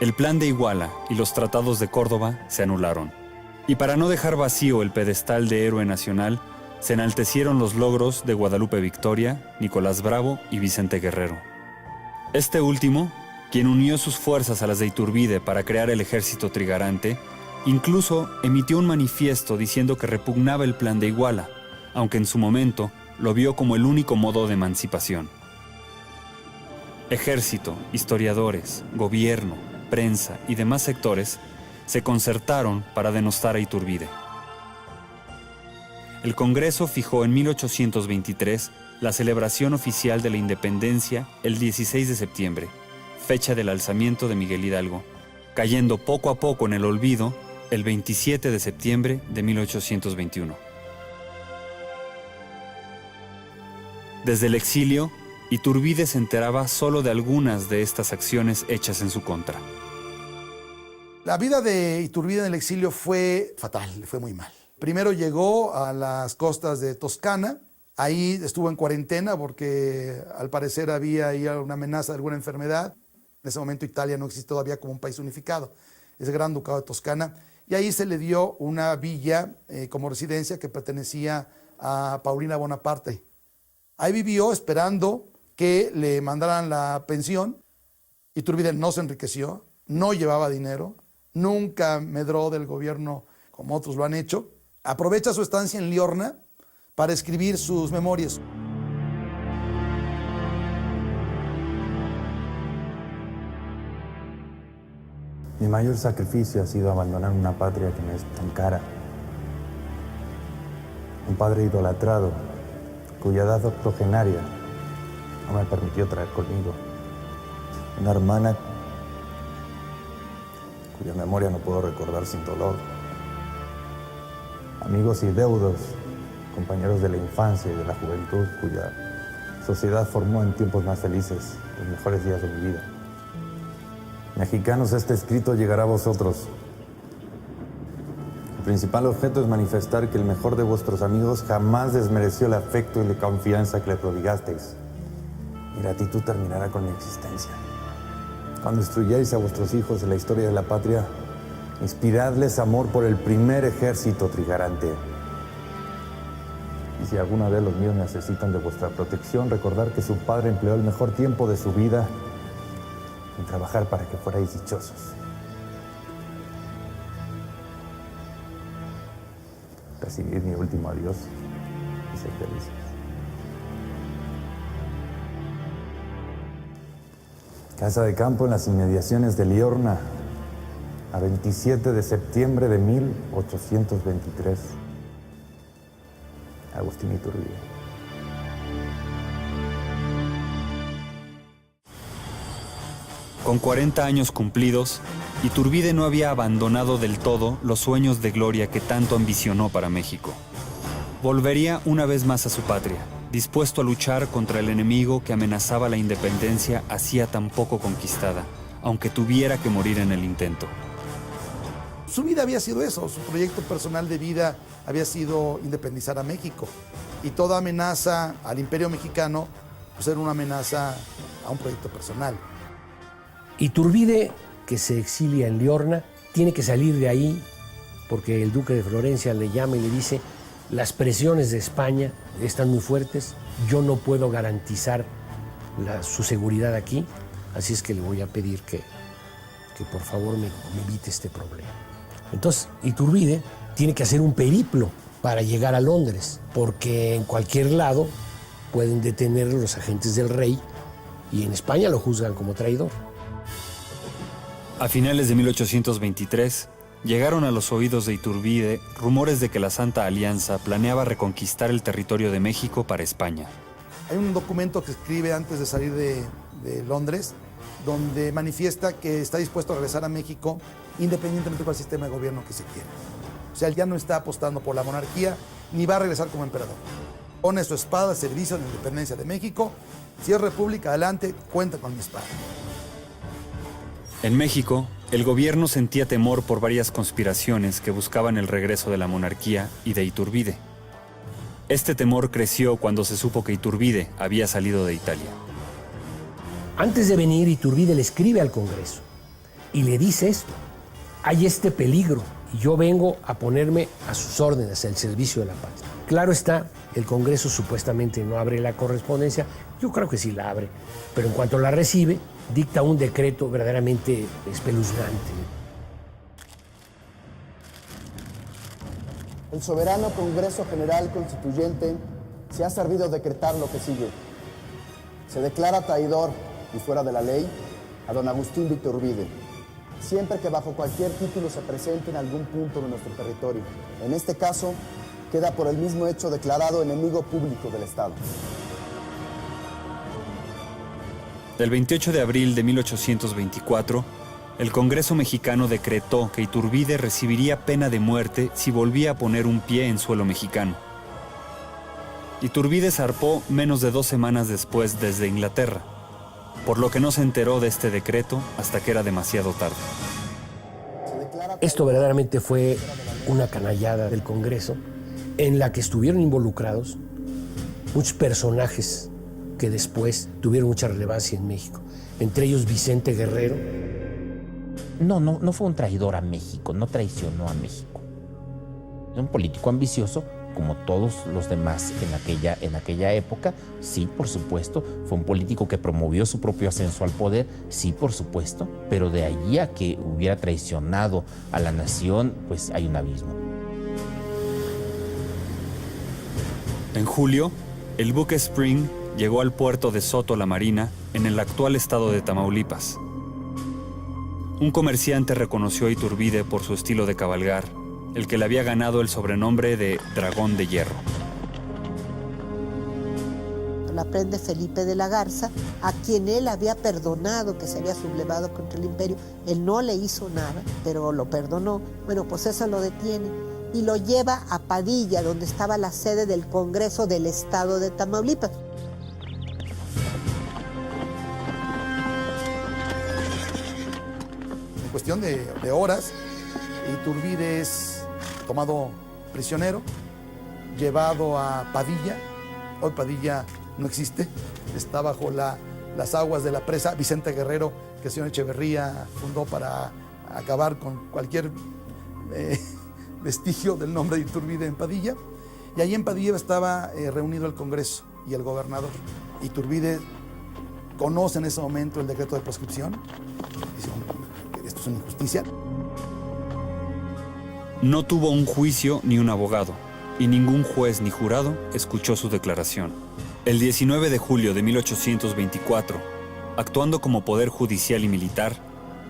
El Plan de Iguala y los tratados de Córdoba se anularon. Y para no dejar vacío el pedestal de héroe nacional, se enaltecieron los logros de Guadalupe Victoria, Nicolás Bravo y Vicente Guerrero. Este último, quien unió sus fuerzas a las de Iturbide para crear el ejército trigarante, incluso emitió un manifiesto diciendo que repugnaba el Plan de Iguala, aunque en su momento lo vio como el único modo de emancipación. Ejército, historiadores, gobierno, prensa y demás sectores se concertaron para denostar a Iturbide. El Congreso fijó en 1823 la celebración oficial de la independencia el 16 de septiembre, fecha del alzamiento de Miguel Hidalgo, cayendo poco a poco en el olvido el 27 de septiembre de 1821. Desde el exilio, Iturbide se enteraba solo de algunas de estas acciones hechas en su contra. La vida de Iturbide en el exilio fue fatal, le fue muy mal. Primero llegó a las costas de Toscana, ahí estuvo en cuarentena porque al parecer había ahí una amenaza de alguna enfermedad. En ese momento Italia no existe todavía como un país unificado, es el Gran Ducado de Toscana, y ahí se le dio una villa como residencia que pertenecía a Paulina Bonaparte. Ahí vivió esperando que le mandaran la pensión. Iturbide no se enriqueció, no llevaba dinero, nunca medró del gobierno como otros lo han hecho. Aprovecha su estancia en Liorna para escribir sus memorias. Mi mayor sacrificio ha sido abandonar una patria que me es tan cara. Un padre idolatrado, cuya edad octogenaria no me permitió traer conmigo. Una hermana cuya memoria no puedo recordar sin dolor. Amigos y deudos, compañeros de la infancia y de la juventud, cuya sociedad formó en tiempos más felices, los mejores días de mi vida. Mexicanos, este escrito llegará a vosotros. El principal objeto es manifestar que el mejor de vuestros amigos jamás desmereció el afecto y la confianza que le prodigasteis. Mi gratitud terminará con mi existencia. Cuando instruyáis a vuestros hijos en la historia de la patria, inspiradles amor por el primer ejército trigarante. Y si alguna vez los míos necesitan de vuestra protección, recordar que su padre empleó el mejor tiempo de su vida en trabajar para que fuerais dichosos. Recibid mi último adiós y sed felices. Casa de campo en las inmediaciones de Liorna, a 27 de septiembre de 1823. Agustín Iturbide. Con 40 años cumplidos, Iturbide no había abandonado del todo los sueños de gloria que tanto ambicionó para México. Volvería una vez más a su patria, dispuesto a luchar contra el enemigo que amenazaba la independencia hacía tan poco conquistada, aunque tuviera que morir en el intento. Su vida había sido eso, su proyecto personal de vida había sido independizar a México. Y toda amenaza al imperio mexicano pues era una amenaza a un proyecto personal. Iturbide, que se exilia en Liorna, tiene que salir de ahí porque el duque de Florencia le llama y le dice: las presiones de España están muy fuertes, yo no puedo garantizar su seguridad aquí, así es que le voy a pedir que por favor me evite este problema. Entonces Iturbide tiene que hacer un periplo para llegar a Londres, porque en cualquier lado pueden detener los agentes del rey y en España lo juzgan como traidor. A finales de 1823, llegaron a los oídos de Iturbide rumores de que la Santa Alianza planeaba reconquistar el territorio de México para España. Hay un documento que escribe antes de salir de Londres, donde manifiesta que está dispuesto a regresar a México independientemente del sistema de gobierno que se quiera. O sea, él ya no está apostando por la monarquía, ni va a regresar como emperador. Pone su espada al servicio de la independencia de México. Si es república, adelante, cuenta con mi espada. En México, el gobierno sentía temor por varias conspiraciones que buscaban el regreso de la monarquía y de Iturbide. Este temor creció cuando se supo que Iturbide había salido de Italia. Antes de venir, Iturbide le escribe al Congreso y le dice esto: hay este peligro y yo vengo a ponerme a sus órdenes, al servicio de la patria. Claro está, el Congreso supuestamente no abre la correspondencia, yo creo que sí la abre, pero en cuanto la recibe, dicta un decreto verdaderamente espeluznante. El soberano Congreso General Constituyente se ha servido decretar lo que sigue. Se declara traidor y fuera de la ley a don Agustín de Iturbide, siempre que bajo cualquier título se presente en algún punto de nuestro territorio. En este caso, queda por el mismo hecho declarado enemigo público del Estado. El 28 de abril de 1824, el Congreso mexicano decretó que Iturbide recibiría pena de muerte si volvía a poner un pie en suelo mexicano. Iturbide zarpó menos de 2 semanas después desde Inglaterra, por lo que no se enteró de este decreto hasta que era demasiado tarde. Esto verdaderamente fue una canallada del Congreso en la que estuvieron involucrados muchos personajes que después tuvieron mucha relevancia en México, entre ellos Vicente Guerrero. No fue un traidor a México, no traicionó a México. Es un político ambicioso, como todos los demás en aquella época. Sí, por supuesto, fue un político que promovió su propio ascenso al poder, sí, por supuesto, pero de allí a que hubiera traicionado a la nación, pues hay un abismo. En julio, el buque Spring llegó al puerto de Soto la Marina, en el actual estado de Tamaulipas. Un comerciante reconoció a Iturbide por su estilo de cabalgar, el que le había ganado el sobrenombre de Dragón de Hierro. cuando la prende Felipe de la Garza, a quien él había perdonado, que se había sublevado contra el imperio. Él no le hizo nada, pero lo perdonó. Bueno, pues eso lo detiene y lo lleva a Padilla, donde estaba la sede del Congreso del Estado de Tamaulipas. En cuestión de horas, Iturbide es tomado prisionero, llevado a Padilla. Hoy Padilla no existe, está bajo las aguas de la presa Vicente Guerrero, que el señor Echeverría fundó para acabar con cualquier vestigio del nombre de Iturbide en Padilla. Y ahí en Padilla estaba reunido el Congreso y el gobernador. Iturbide conoce en ese momento el decreto de proscripción. Dice, esto es una injusticia. No tuvo un juicio ni un abogado, y ningún juez ni jurado escuchó su declaración. El 19 de julio de 1824, actuando como poder judicial y militar,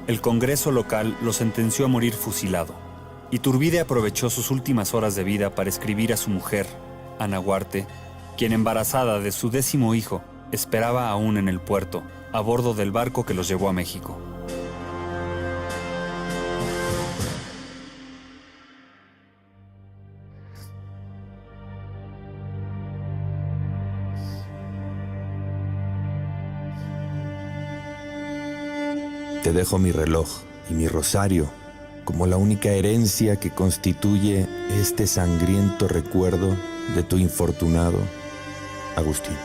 el Congreso local lo sentenció a morir fusilado. Iturbide aprovechó sus últimas horas de vida para escribir a su mujer, Ana Huarte, quien, embarazada de su 10º hijo, esperaba aún en el puerto, a bordo del barco que los llevó a México. Te dejo mi reloj y mi rosario como la única herencia que constituye este sangriento recuerdo de tu infortunado Agustín.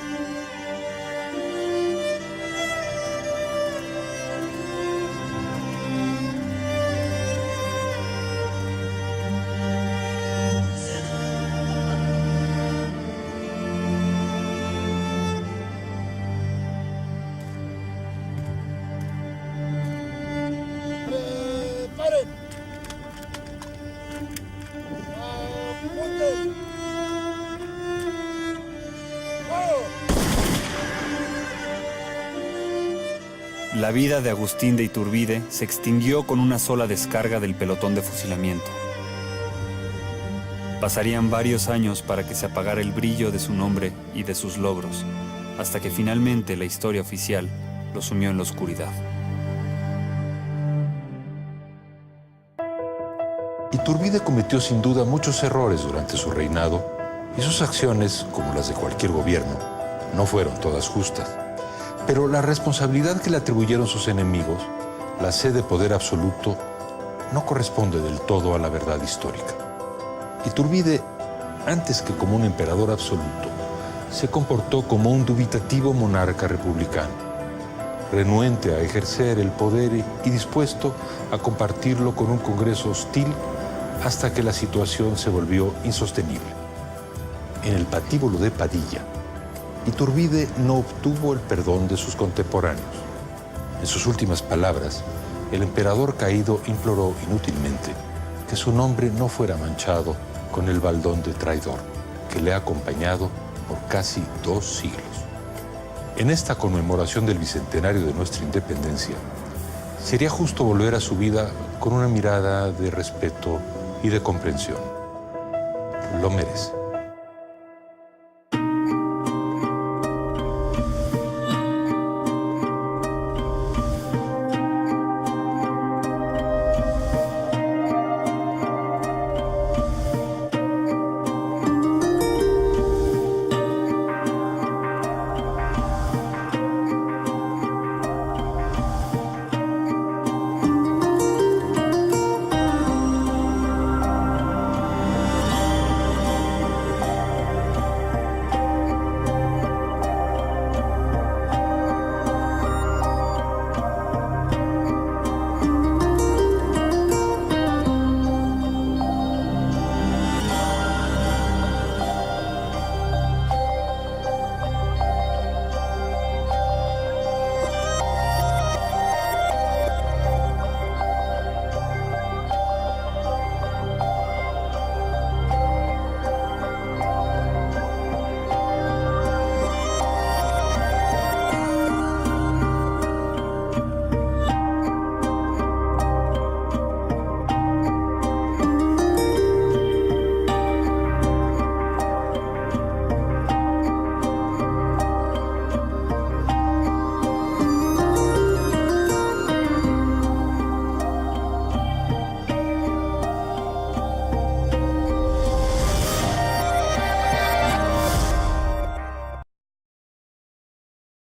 La vida de Agustín de Iturbide se extinguió con una sola descarga del pelotón de fusilamiento. Pasarían varios años para que se apagara el brillo de su nombre y de sus logros, hasta que finalmente la historia oficial lo sumió en la oscuridad. Iturbide cometió sin duda muchos errores durante su reinado y sus acciones, como las de cualquier gobierno, no fueron todas justas. Pero la responsabilidad que le atribuyeron sus enemigos, la sed de poder absoluto, no corresponde del todo a la verdad histórica. Iturbide, antes que como un emperador absoluto, se comportó como un dubitativo monarca republicano, renuente a ejercer el poder y dispuesto a compartirlo con un Congreso hostil hasta que la situación se volvió insostenible. En el patíbulo de Padilla, Iturbide no obtuvo el perdón de sus contemporáneos. En sus últimas palabras, el emperador caído imploró inútilmente que su nombre no fuera manchado con el baldón de traidor que le ha acompañado por casi 2 siglos. En esta conmemoración del bicentenario de nuestra independencia, sería justo volver a su vida con una mirada de respeto y de comprensión. Lo merece.